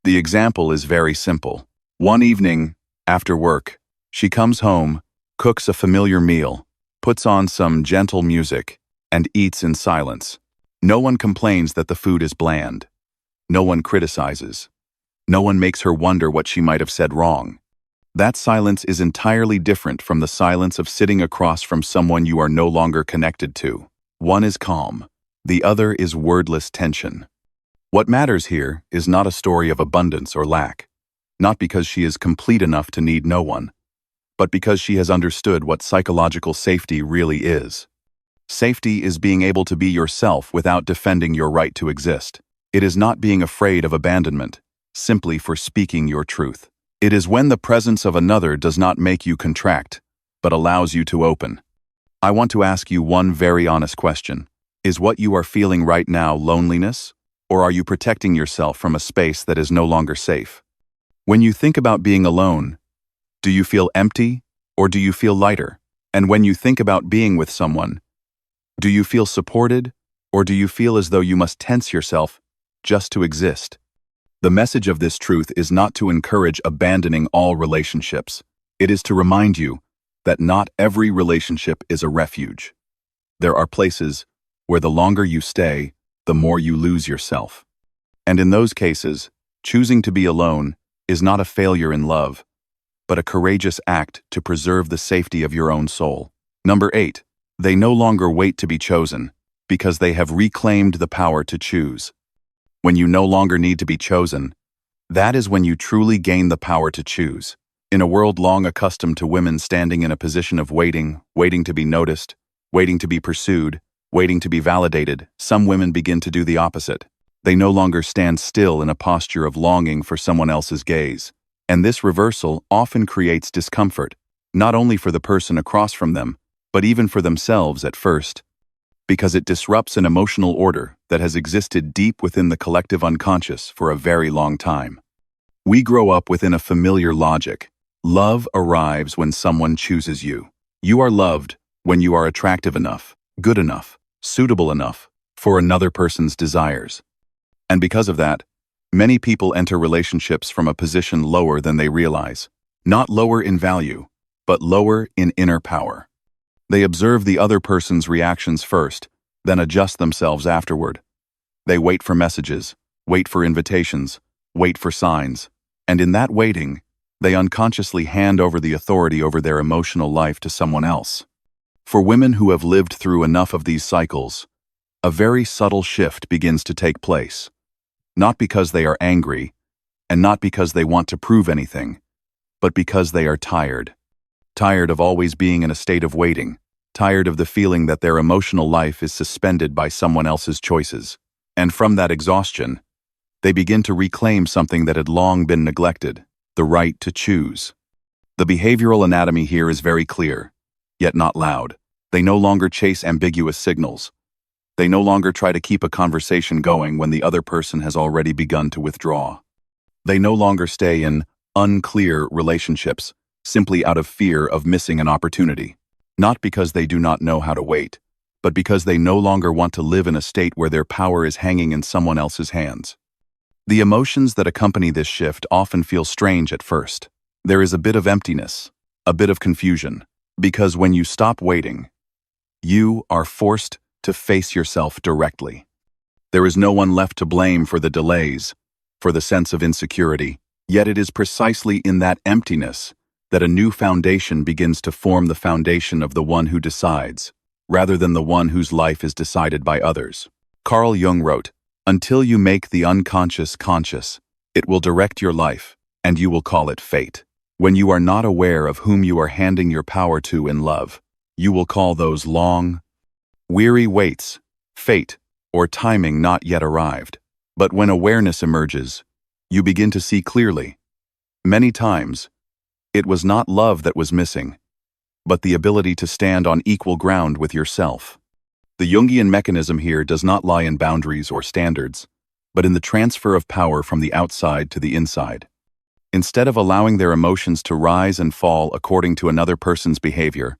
Speaker 1: The example is very simple. One evening, after work, she comes home, cooks a familiar meal, puts on some gentle music, and eats in silence. No one complains that the food is bland. No one criticizes. No one makes her wonder what she might have said wrong. That silence is entirely different from the silence of sitting across from someone you are no longer connected to. One is calm. The other is wordless tension. What matters here is not a story of abundance or lack, not because she is complete enough to need no one, but because she has understood what psychological safety really is. Safety is being able to be yourself without defending your right to exist. It is not being afraid of abandonment, simply for speaking your truth. It is when the presence of another does not make you contract, but allows you to open. I want to ask you one very honest question. Is what you are feeling right now loneliness, or are you protecting yourself from a space that is no longer safe? When you think about being alone, do you feel empty, or do you feel lighter? And when you think about being with someone, do you feel supported, or do you feel as though you must tense yourself just to exist? The message of this truth is not to encourage abandoning all relationships. It is to remind you that not every relationship is a refuge. There are places where the longer you stay, the more you lose yourself. And in those cases, choosing to be alone is not a failure in love, but a courageous act to preserve the safety of your own soul. Number 8. They no longer wait to be chosen, because they have reclaimed the power to choose. When you no longer need to be chosen, that is when you truly gain the power to choose. In a world long accustomed to women standing in a position of waiting, waiting to be noticed, waiting to be pursued, waiting to be validated, some women begin to do the opposite. They no longer stand still in a posture of longing for someone else's gaze. And this reversal often creates discomfort, not only for the person across from them, but even for themselves at first, because it disrupts an emotional order that has existed deep within the collective unconscious for a very long time. We grow up within a familiar logic. Love arrives when someone chooses you. You are loved when you are attractive enough, good enough, suitable enough for another person's desires. And because of that, many people enter relationships from a position lower than they realize. Not lower in value, but lower in inner power. They observe the other person's reactions first, then adjust themselves afterward. They wait for messages, wait for invitations, wait for signs, and in that waiting, they unconsciously hand over the authority over their emotional life to someone else. For women who have lived through enough of these cycles, a very subtle shift begins to take place. Not because they are angry, and not because they want to prove anything, but because they are tired. Tired of always being in a state of waiting, tired of the feeling that their emotional life is suspended by someone else's choices. And from that exhaustion, they begin to reclaim something that had long been neglected, the right to choose. The behavioral anatomy here is very clear, yet not loud. They no longer chase ambiguous signals. They no longer try to keep a conversation going when the other person has already begun to withdraw. They no longer stay in unclear relationships, simply out of fear of missing an opportunity. Not because they do not know how to wait, but because they no longer want to live in a state where their power is hanging in someone else's hands. The emotions that accompany this shift often feel strange at first. There is a bit of emptiness, a bit of confusion, because when you stop waiting, you are forced to face yourself directly. There is no one left to blame for the delays, for the sense of insecurity, yet it is precisely in that emptiness that a new foundation begins to form the foundation of the one who decides, rather than the one whose life is decided by others. Carl Jung wrote, "Until you make the unconscious conscious, it will direct your life, and you will call it fate. When you are not aware of whom you are handing your power to in love, you will call those long, weary waits, fate, or timing not yet arrived." But when awareness emerges, you begin to see clearly. Many times, it was not love that was missing, but the ability to stand on equal ground with yourself. The Jungian mechanism here does not lie in boundaries or standards, but in the transfer of power from the outside to the inside. Instead of allowing their emotions to rise and fall according to another person's behavior,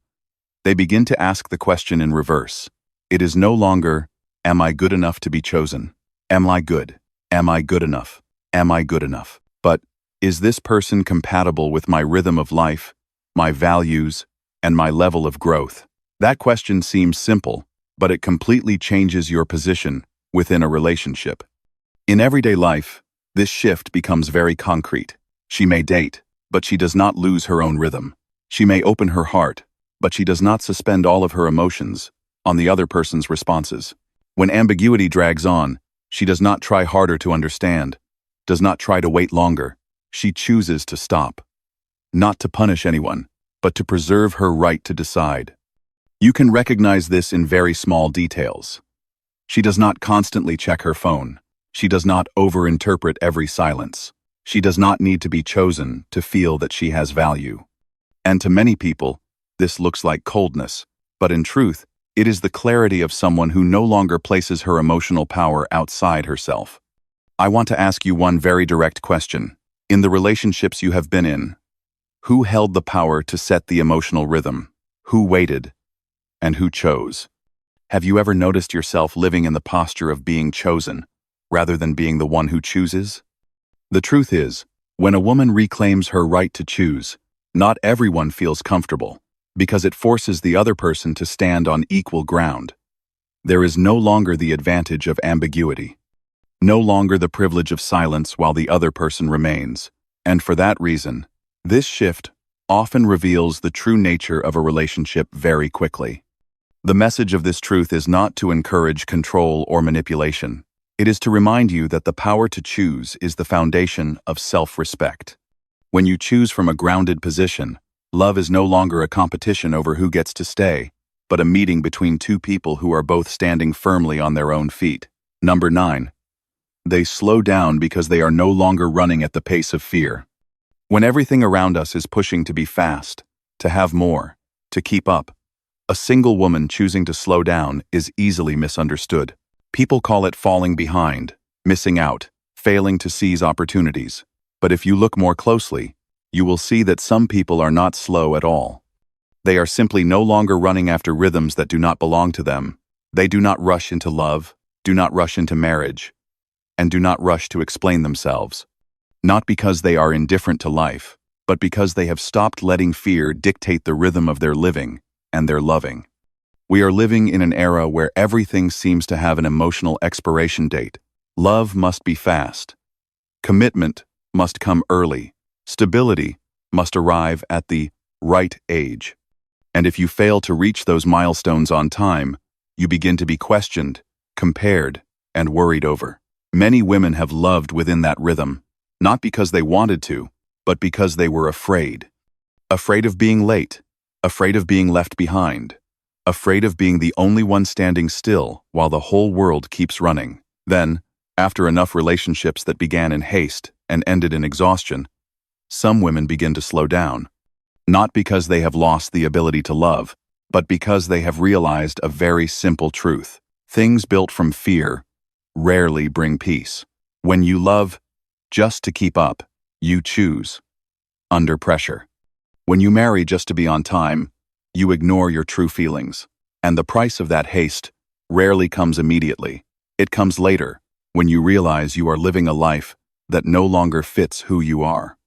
Speaker 1: they begin to ask the question in reverse. It is no longer, am I good enough to be chosen? Am I good? Am I good enough? Am I good enough? But, is this person compatible with my rhythm of life, my values, and my level of growth? That question seems simple, but it completely changes your position within a relationship. In everyday life, this shift becomes very concrete. She may date, but she does not lose her own rhythm. She may open her heart, but she does not suspend all of her emotions on the other person's responses. When ambiguity drags on, she does not try harder to understand, does not try to wait longer. She chooses to stop. Not to punish anyone, but to preserve her right to decide. You can recognize this in very small details. She does not constantly check her phone. She does not overinterpret every silence. She does not need to be chosen to feel that she has value. And to many people, this looks like coldness, but in truth, it is the clarity of someone who no longer places her emotional power outside herself. I want to ask you one very direct question. In the relationships you have been in, who held the power to set the emotional rhythm? Who waited? And who chose? Have you ever noticed yourself living in the posture of being chosen, rather than being the one who chooses? The truth is, when a woman reclaims her right to choose, not everyone feels comfortable, because it forces the other person to stand on equal ground. There is no longer the advantage of ambiguity, no longer the privilege of silence while the other person remains, and for that reason, this shift often reveals the true nature of a relationship very quickly. The message of this truth is not to encourage control or manipulation. It is to remind you that the power to choose is the foundation of self-respect. When you choose from a grounded position, love is no longer a competition over who gets to stay, but a meeting between two people who are both standing firmly on their own feet. Number 9. They slow down because they are no longer running at the pace of fear. When everything around us is pushing to be fast, to have more, to keep up, a single woman choosing to slow down is easily misunderstood. People call it falling behind, missing out, failing to seize opportunities. But if you look more closely, you will see that some people are not slow at all. They are simply no longer running after rhythms that do not belong to them. They do not rush into love, do not rush into marriage, and do not rush to explain themselves. Not because they are indifferent to life, but because they have stopped letting fear dictate the rhythm of their living and their loving. We are living in an era where everything seems to have an emotional expiration date. Love must be fast. Commitment must come early. Stability must arrive at the right age. And if you fail to reach those milestones on time, you begin to be questioned, compared, and worried over. Many women have loved within that rhythm, not because they wanted to, but because they were afraid. Afraid of being late, afraid of being left behind, afraid of being the only one standing still while the whole world keeps running. Then, after enough relationships that began in haste and ended in exhaustion, some women begin to slow down. Not because they have lost the ability to love, but because they have realized a very simple truth. Things built from fear rarely bring peace. When you love just to keep up, you choose under pressure. When you marry just to be on time, you ignore your true feelings. And the price of that haste rarely comes immediately. It comes later, when you realize you are living a life that no longer fits who you are.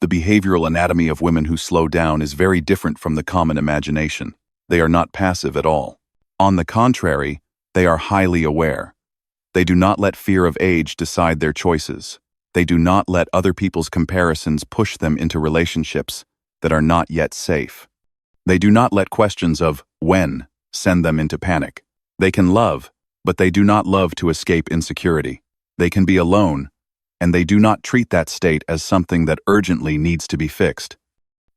Speaker 1: The behavioral anatomy of women who slow down is very different from the common imagination. They are not passive at all. On the contrary, they are highly aware. They do not let fear of age decide their choices. They do not let other people's comparisons push them into relationships that are not yet safe. They do not let questions of when send them into panic. They can love, but they do not love to escape insecurity. They can be alone, and they do not treat that state as something that urgently needs to be fixed.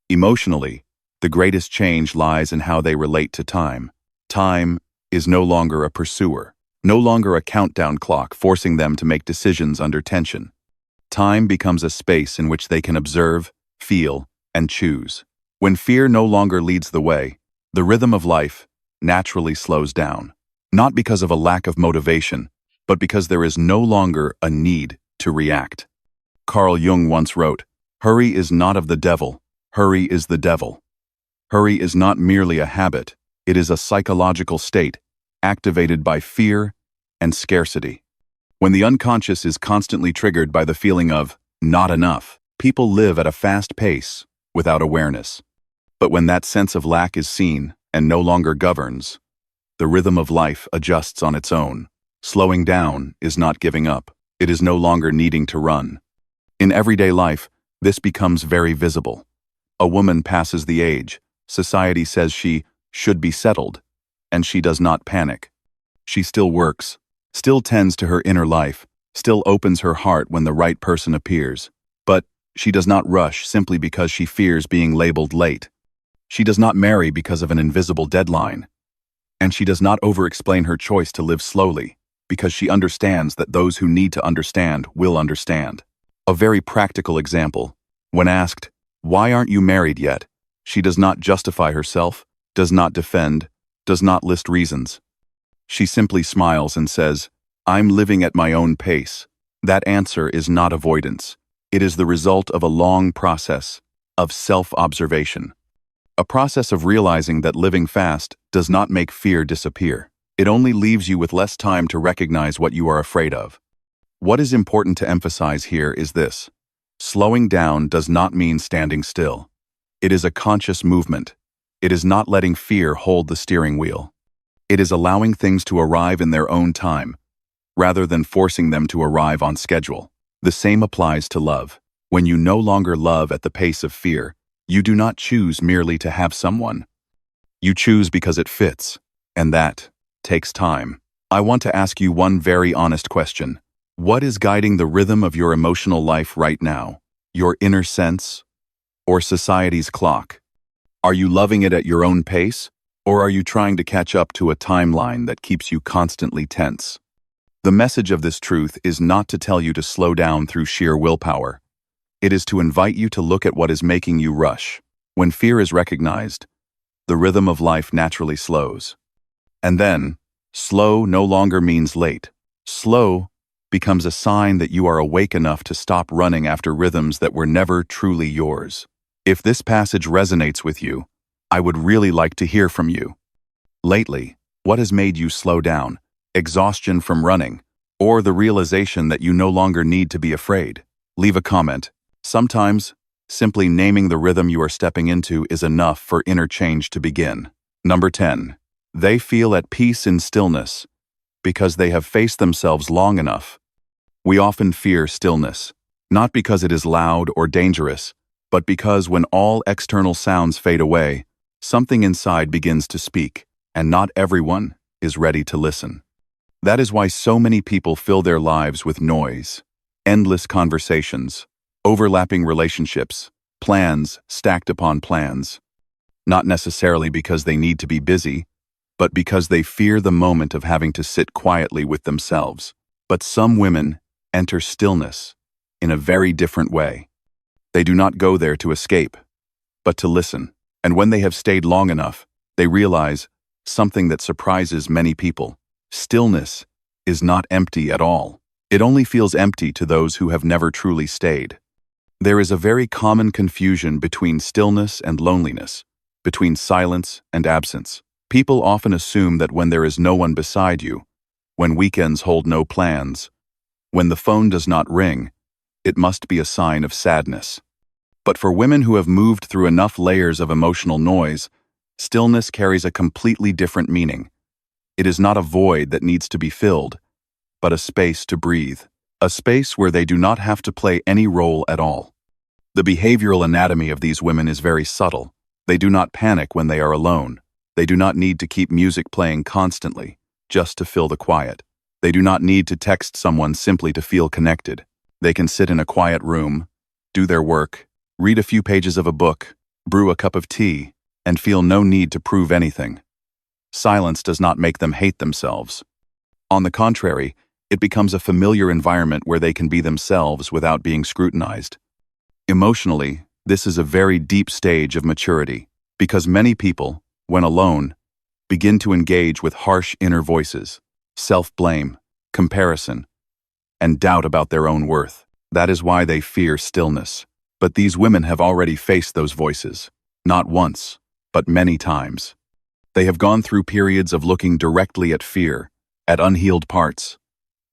Speaker 1: Emotionally, the greatest change lies in how they relate to time. Time is no longer a pursuer. no longer a countdown clock forcing them to make decisions under tension. Time becomes a space in which they can observe, feel, and choose. When fear no longer leads the way, the rhythm of life naturally slows down, not because of a lack of motivation, but because there is no longer a need to react. Carl Jung once wrote, "Hurry is not of the devil, hurry is the devil." Hurry is not merely a habit, it is a psychological state, activated by fear and scarcity. When the unconscious is constantly triggered by the feeling of not enough, people live at a fast pace without awareness. But when that sense of lack is seen and no longer governs, the rhythm of life adjusts on its own. Slowing down is not giving up, it is no longer needing to run. In everyday life, this becomes very visible. A woman passes the age, society says she should be settled, and she does not panic. She still works, still tends to her inner life, still opens her heart when the right person appears. But she does not rush simply because she fears being labeled late. She does not marry because of an invisible deadline. And she does not over-explain her choice to live slowly, because she understands that those who need to understand will understand. A very practical example, when asked, "Why aren't you married yet?" she does not justify herself, does not defend, does not list reasons. She simply smiles and says, "I'm living at my own pace." That answer is not avoidance. It is the result of a long process of self-observation. A process of realizing that living fast does not make fear disappear. It only leaves you with less time to recognize what you are afraid of. What is important to emphasize here is this: slowing down does not mean standing still. It is a conscious movement. It is not letting fear hold the steering wheel. It is allowing things to arrive in their own time, rather than forcing them to arrive on schedule. The same applies to love. When you no longer love at the pace of fear, you do not choose merely to have someone. You choose because it fits, and that takes time. I want to ask you one very honest question. What is guiding the rhythm of your emotional life right now? Your inner sense or society's clock? Are you loving it at your own pace, or are you trying to catch up to a timeline that keeps you constantly tense? The message of this truth is not to tell you to slow down through sheer willpower. It is to invite you to look at what is making you rush. When fear is recognized, the rhythm of life naturally slows. And then, slow no longer means late. Slow becomes a sign that you are awake enough to stop running after rhythms that were never truly yours. If this passage resonates with you, I would really like to hear from you. Lately, what has made you slow down? Exhaustion from running, or the realization that you no longer need to be afraid? Leave a comment. Sometimes, simply naming the rhythm you are stepping into is enough for inner change to begin. Number 10. They feel at peace in stillness because they have faced themselves long enough. We often fear stillness, not because it is loud or dangerous, but because when all external sounds fade away, something inside begins to speak, and not everyone is ready to listen. That is why so many people fill their lives with noise, endless conversations, overlapping relationships, plans stacked upon plans. Not necessarily because they need to be busy, but because they fear the moment of having to sit quietly with themselves. But some women enter stillness in a very different way. They do not go there to escape, but to listen. And when they have stayed long enough, they realize something that surprises many people. Stillness is not empty at all. It only feels empty to those who have never truly stayed. There is a very common confusion between stillness and loneliness, between silence and absence. People often assume that when there is no one beside you, when weekends hold no plans, when the phone does not ring, it must be a sign of sadness. But for women who have moved through enough layers of emotional noise, stillness carries a completely different meaning. It is not a void that needs to be filled, but a space to breathe, a space where they do not have to play any role at all. The behavioral anatomy of these women is very subtle. They do not panic when they are alone. They do not need to keep music playing constantly, just to fill the quiet. They do not need to text someone simply to feel connected. They can sit in a quiet room, do their work, read a few pages of a book, brew a cup of tea, and feel no need to prove anything. Silence does not make them hate themselves. On the contrary, it becomes a familiar environment where they can be themselves without being scrutinized. Emotionally, this is a very deep stage of maturity, because many people, when alone, begin to engage with harsh inner voices, self-blame, comparison, and doubt about their own worth. That is why they fear stillness. But these women have already faced those voices, not once, but many times. They have gone through periods of looking directly at fear, at unhealed parts,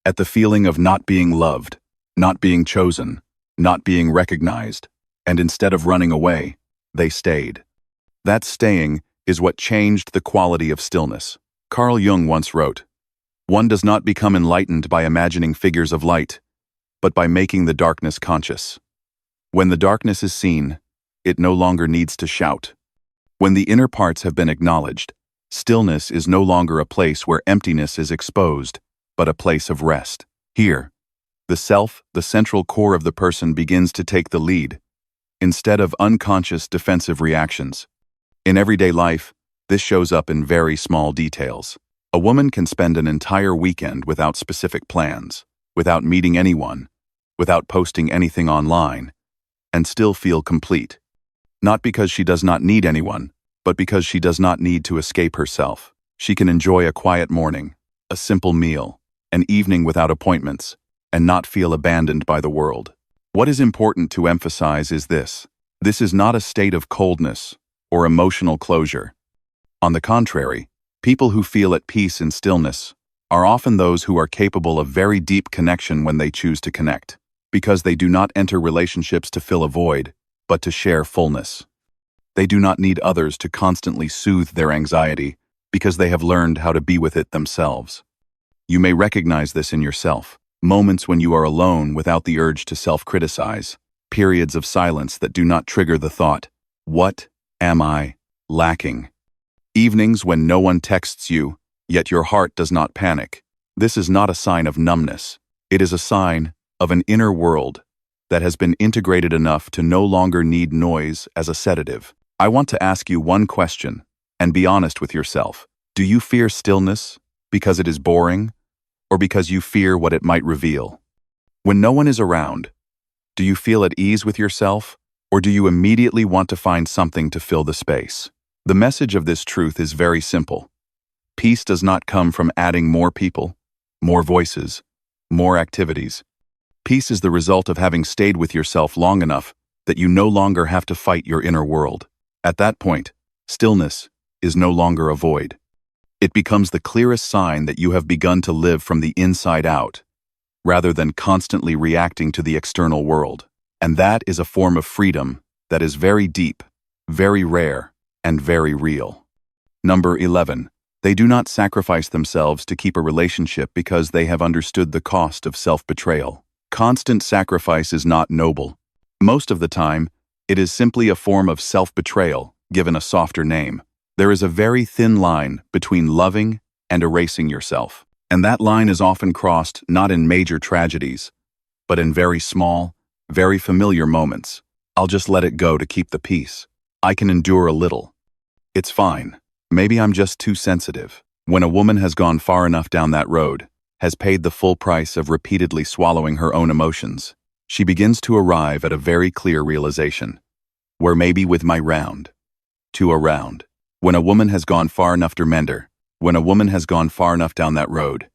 Speaker 1: at the feeling of not being loved, not being chosen, not being recognized, and instead of running away, they stayed. That staying is what changed the quality of stillness. Carl Jung once wrote, "One does not become enlightened by imagining figures of light, but by making the darkness conscious. When the darkness is seen, it no longer needs to shout. When the inner parts have been acknowledged, stillness is no longer a place where emptiness is exposed, but a place of rest. Here, the self, the central core of the person, begins to take the lead, instead of unconscious defensive reactions. In everyday life, this shows up in very small details. A woman can spend an entire weekend without specific plans, without meeting anyone, without posting anything online, and still feel complete. Not because she does not need anyone, but because she does not need to escape herself. She can enjoy a quiet morning, a simple meal, an evening without appointments, and not feel abandoned by the world. What is important to emphasize is this. This is not a state of coldness or emotional closure. On the contrary, people who feel at peace in stillness are often those who are capable of very deep connection when they choose to connect, because they do not enter relationships to fill a void, but to share fullness. They do not need others to constantly soothe their anxiety, because they have learned how to be with it themselves. You may recognize this in yourself. Moments when you are alone without the urge to self-criticize, periods of silence that do not trigger the thought, "What am I lacking?" Evenings when no one texts you, yet your heart does not panic. This is not a sign of numbness. It is a sign of an inner world that has been integrated enough to no longer need noise as a sedative. I want to ask you one question, and be honest with yourself. Do you fear stillness because it is boring, or because you fear what it might reveal? When no one is around, do you feel at ease with yourself, or do you immediately want to find something to fill the space? The message of this truth is very simple. Peace does not come from adding more people, more voices, more activities. Peace is the result of having stayed with yourself long enough that you no longer have to fight your inner world. At that point, stillness is no longer a void. It becomes the clearest sign that you have begun to live from the inside out, rather than constantly reacting to the external world. And that is a form of freedom that is very deep, very rare, and very real. Number 11. They do not sacrifice themselves to keep a relationship because they have understood the cost of self-betrayal. Constant sacrifice is not noble. Most of the time, it is simply a form of self-betrayal, given a softer name. There is a very thin line between loving and erasing yourself. And that line is often crossed not in major tragedies, but in very small, very familiar moments. I'll just let it go to keep the peace. I can endure a little. It's fine. Maybe I'm just too sensitive. When a woman has gone far enough down that road, has paid the full price of repeatedly swallowing her own emotions, she begins to arrive at a very clear realization. Where maybe with my round, to a round. When a woman has gone far enough to mender, when a woman has gone far enough down that road,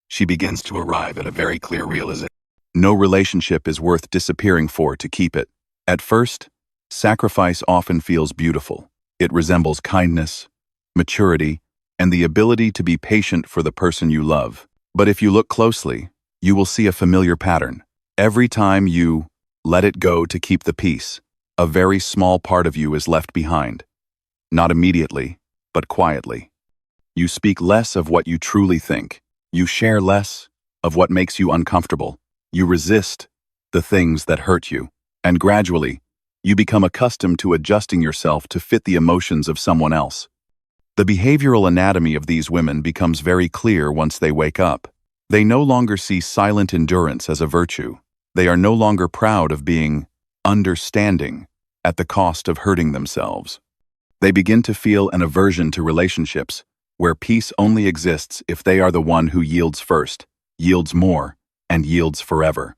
Speaker 1: she begins to arrive at a very clear realization. No relationship is worth disappearing for to keep it. At first, sacrifice often feels beautiful. It resembles kindness, maturity, and the ability to be patient for the person you love. But if you look closely, you will see a familiar pattern. Every time you let it go to keep the peace, a very small part of you is left behind. Not immediately, but quietly. You speak less of what you truly think. You share less of what makes you uncomfortable. You resist the things that hurt you. And gradually, you become accustomed to adjusting yourself to fit the emotions of someone else. The behavioral anatomy of these women becomes very clear once they wake up. They no longer see silent endurance as a virtue. They are no longer proud of being understanding at the cost of hurting themselves. They begin to feel an aversion to relationships where peace only exists if they are the one who yields first, yields more, and yields forever.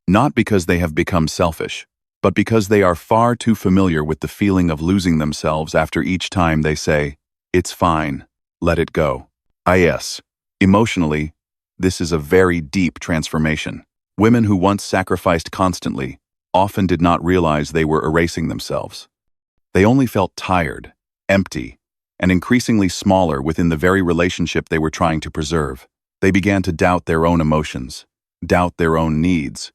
Speaker 1: Not because they have become selfish, but because they are far too familiar with the feeling of losing themselves after each time they say, "It's fine, let it go." Yes, emotionally, this is a very deep transformation. Women who once sacrificed constantly often did not realize they were erasing themselves. They only felt tired, empty, and increasingly smaller within the very relationship they were trying to preserve. They began to doubt their own emotions, doubt their own needs,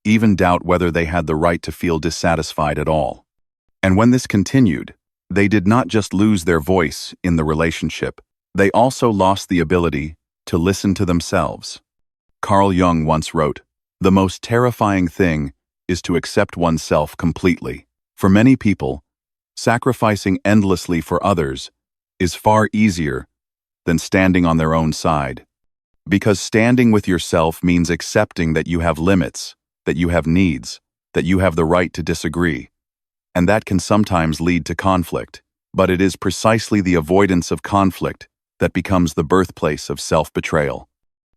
Speaker 1: even doubt whether they had the right to feel dissatisfied at all. And when this continued, they did not just lose their voice in the relationship, they also lost the ability to listen to themselves. Carl Jung once wrote, "The most terrifying thing is to accept oneself completely." For many people, sacrificing endlessly for others is far easier than standing on their own side. Because standing with yourself means accepting that you have limits, that you have needs, that you have the right to disagree. And that can sometimes lead to conflict, but it is precisely the avoidance of conflict that becomes the birthplace of self-betrayal.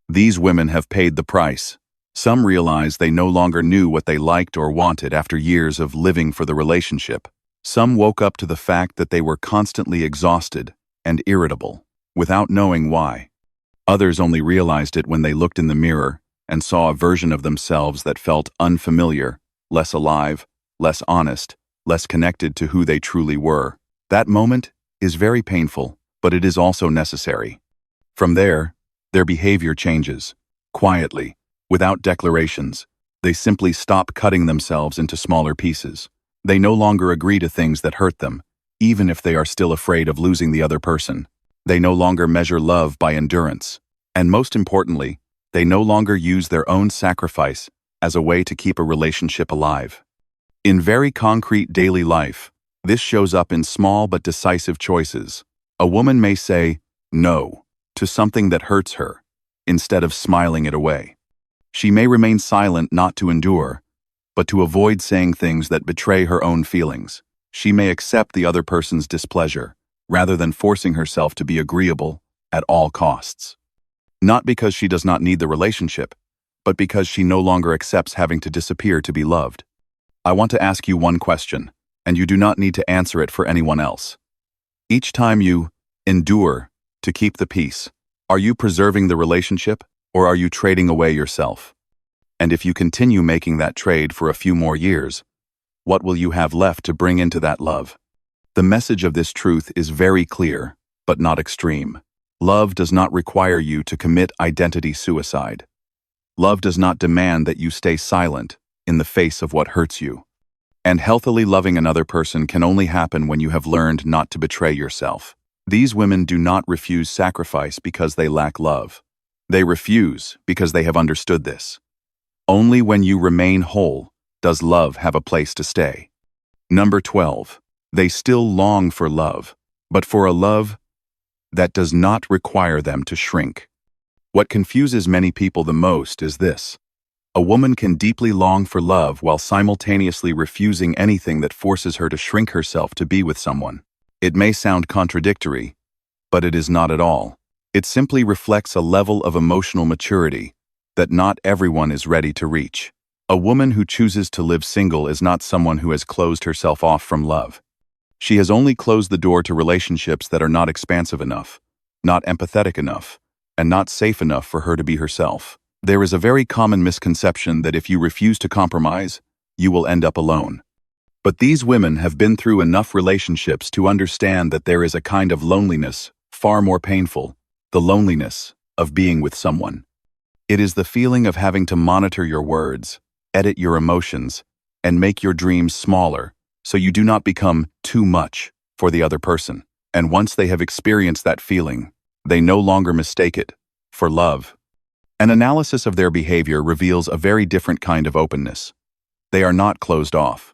Speaker 1: These women have paid the price. Some realize they no longer knew what they liked or wanted after years of living for the relationship. Some woke up to the fact that they were constantly exhausted and irritable, without knowing why. Others only realized it when they looked in the mirror and saw a version of themselves that felt unfamiliar, less alive, less honest, less connected to who they truly were. That moment is very painful, but it is also necessary. From there, their behavior changes, quietly, without declarations. They simply stop cutting themselves into smaller pieces. They no longer agree to things that hurt them, even if they are still afraid of losing the other person. They no longer measure love by endurance. And most importantly, they no longer use their own sacrifice as a way to keep a relationship alive. In very concrete daily life, this shows up in small but decisive choices. A woman may say no to something that hurts her, instead of smiling it away. She may remain silent not to endure, but to avoid saying things that betray her own feelings. She may accept the other person's displeasure, rather than forcing herself to be agreeable at all costs. Not because she does not need the relationship, but because she no longer accepts having to disappear to be loved. I want to ask you one question, and you do not need to answer it for anyone else. Each time you endure to keep the peace, are you preserving the relationship, or are you trading away yourself? And if you continue making that trade for a few more years, what will you have left to bring into that love? The message of this truth is very clear, but not extreme. Love does not require you to commit identity suicide. Love does not demand that you stay silent in the face of what hurts you. And healthily loving another person can only happen when you have learned not to betray yourself. These women do not refuse sacrifice because they lack love. They refuse because they have understood this. Only when you remain whole does love have a place to stay. Number 12. They still long for love, but for a love that does not require them to shrink. What confuses many people the most is this. A woman can deeply long for love while simultaneously refusing anything that forces her to shrink herself to be with someone. It may sound contradictory, but it is not at all. It simply reflects a level of emotional maturity that not everyone is ready to reach. A woman who chooses to live single is not someone who has closed herself off from love. She has only closed the door to relationships that are not expansive enough, not empathetic enough, and not safe enough for her to be herself. There is a very common misconception that if you refuse to compromise, you will end up alone. But these women have been through enough relationships to understand that there is a kind of loneliness, far more painful, the loneliness of being with someone. It is the feeling of having to monitor your words, edit your emotions, and make your dreams smaller so you do not become too much for the other person. And once they have experienced that feeling, they no longer mistake it for love. An analysis of their behavior reveals a very different kind of openness. They are not closed off.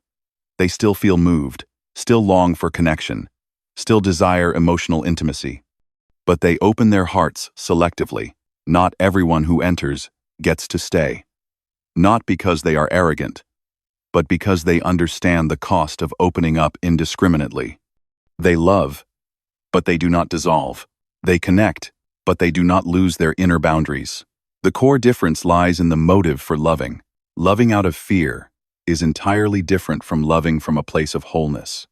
Speaker 1: They still feel moved, still long for connection, still desire emotional intimacy. But they open their hearts selectively. Not everyone who enters gets to stay. Not because they are arrogant, but because they understand the cost of opening up indiscriminately. They love, but they do not dissolve. They connect, but they do not lose their inner boundaries. The core difference lies in the motive for loving. Loving out of fear is entirely different from loving from a place of wholeness.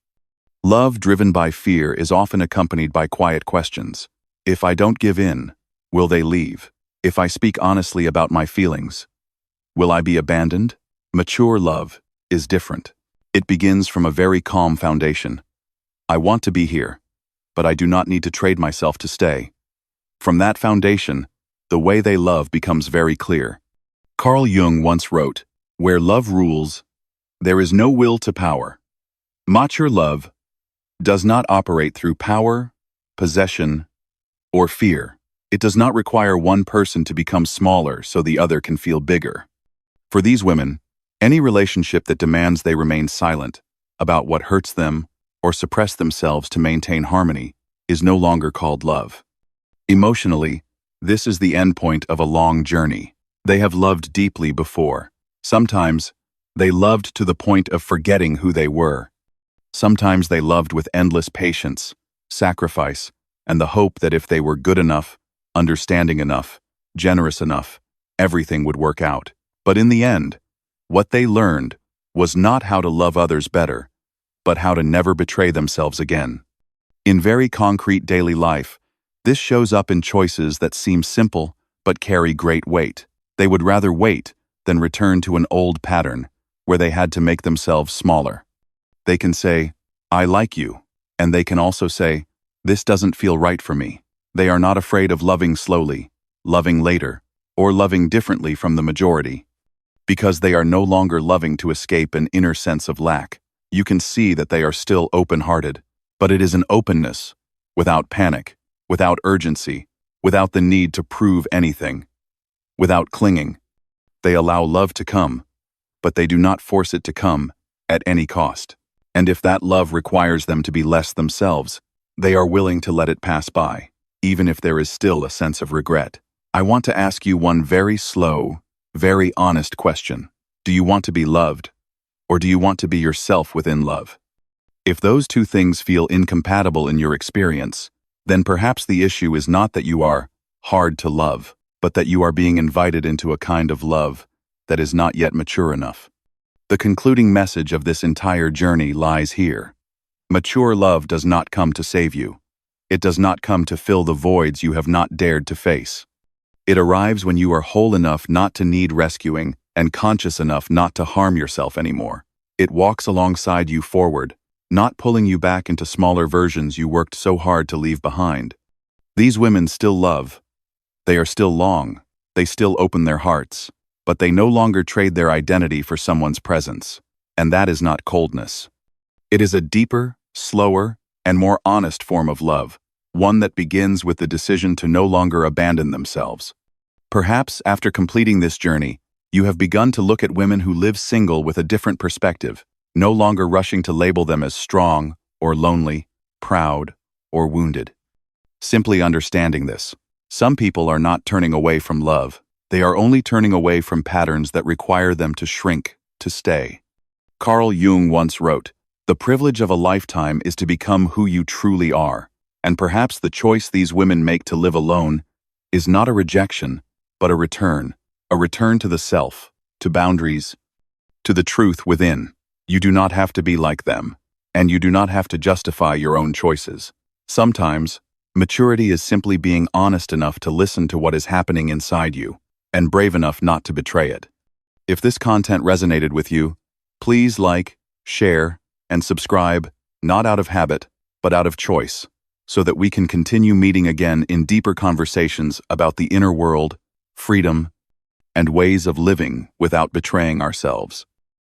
Speaker 1: Love driven by fear is often accompanied by quiet questions. If I don't give in, will they leave? If I speak honestly about my feelings, will I be abandoned? Mature love is different. It begins from a very calm foundation. I want to be here, but I do not need to trade myself to stay. From that foundation, the way they love becomes very clear. Carl Jung once wrote, "Where love rules, there is no will to power." Mature love does not operate through power, possession, or fear. It does not require one person to become smaller so the other can feel bigger. For these women, any relationship that demands they remain silent about what hurts them or suppress themselves to maintain harmony is no longer called love. Emotionally, this is the end point of a long journey. They have loved deeply before. Sometimes, they loved to the point of forgetting who they were. Sometimes they loved with endless patience, sacrifice, and the hope that if they were good enough, understanding enough, generous enough, everything would work out. But in the end, what they learned was not how to love others better, but how to never betray themselves again. In very concrete daily life, this shows up in choices that seem simple but carry great weight. They would rather wait than return to an old pattern where they had to make themselves smaller. They can say, "I like you," and they can also say, "This doesn't feel right for me." They are not afraid of loving slowly, loving later, or loving differently from the majority. Because they are no longer loving to escape an inner sense of lack. You can see that they are still open-hearted, but it is an openness, without panic, without urgency, without the need to prove anything, without clinging. They allow love to come, but they do not force it to come at any cost. And if that love requires them to be less themselves, they are willing to let it pass by, even if there is still a sense of regret. I want to ask you one very slow, very honest question. Do you want to be loved, or do you want to be yourself within love? If those two things feel incompatible in your experience, then perhaps the issue is not that you are hard to love, but that you are being invited into a kind of love that is not yet mature enough. The concluding message of this entire journey lies here. Mature love does not come to save you. It does not come to fill the voids you have not dared to face. It arrives when you are whole enough not to need rescuing and conscious enough not to harm yourself anymore. It walks alongside you forward, not pulling you back into smaller versions you worked so hard to leave behind. These women still love. They are still long. They still open their hearts. But they no longer trade their identity for someone's presence. And that is not coldness. It is a deeper, slower, and more honest form of love, one that begins with the decision to no longer abandon themselves. Perhaps after completing this journey, you have begun to look at women who live single with a different perspective, no longer rushing to label them as strong, or lonely, proud, or wounded. Simply understanding this, some people are not turning away from love. They are only turning away from patterns that require them to shrink, to stay. Carl Jung once wrote, "The privilege of a lifetime is to become who you truly are." And perhaps the choice these women make to live alone is not a rejection, but a return to the self, to boundaries, to the truth within. You do not have to be like them, and you do not have to justify your own choices. Sometimes, maturity is simply being honest enough to listen to what is happening inside you, and brave enough not to betray it. If this content resonated with you, please like, share, and subscribe, not out of habit, but out of choice, so that we can continue meeting again in deeper conversations about the inner world, freedom, and ways of living without betraying ourselves.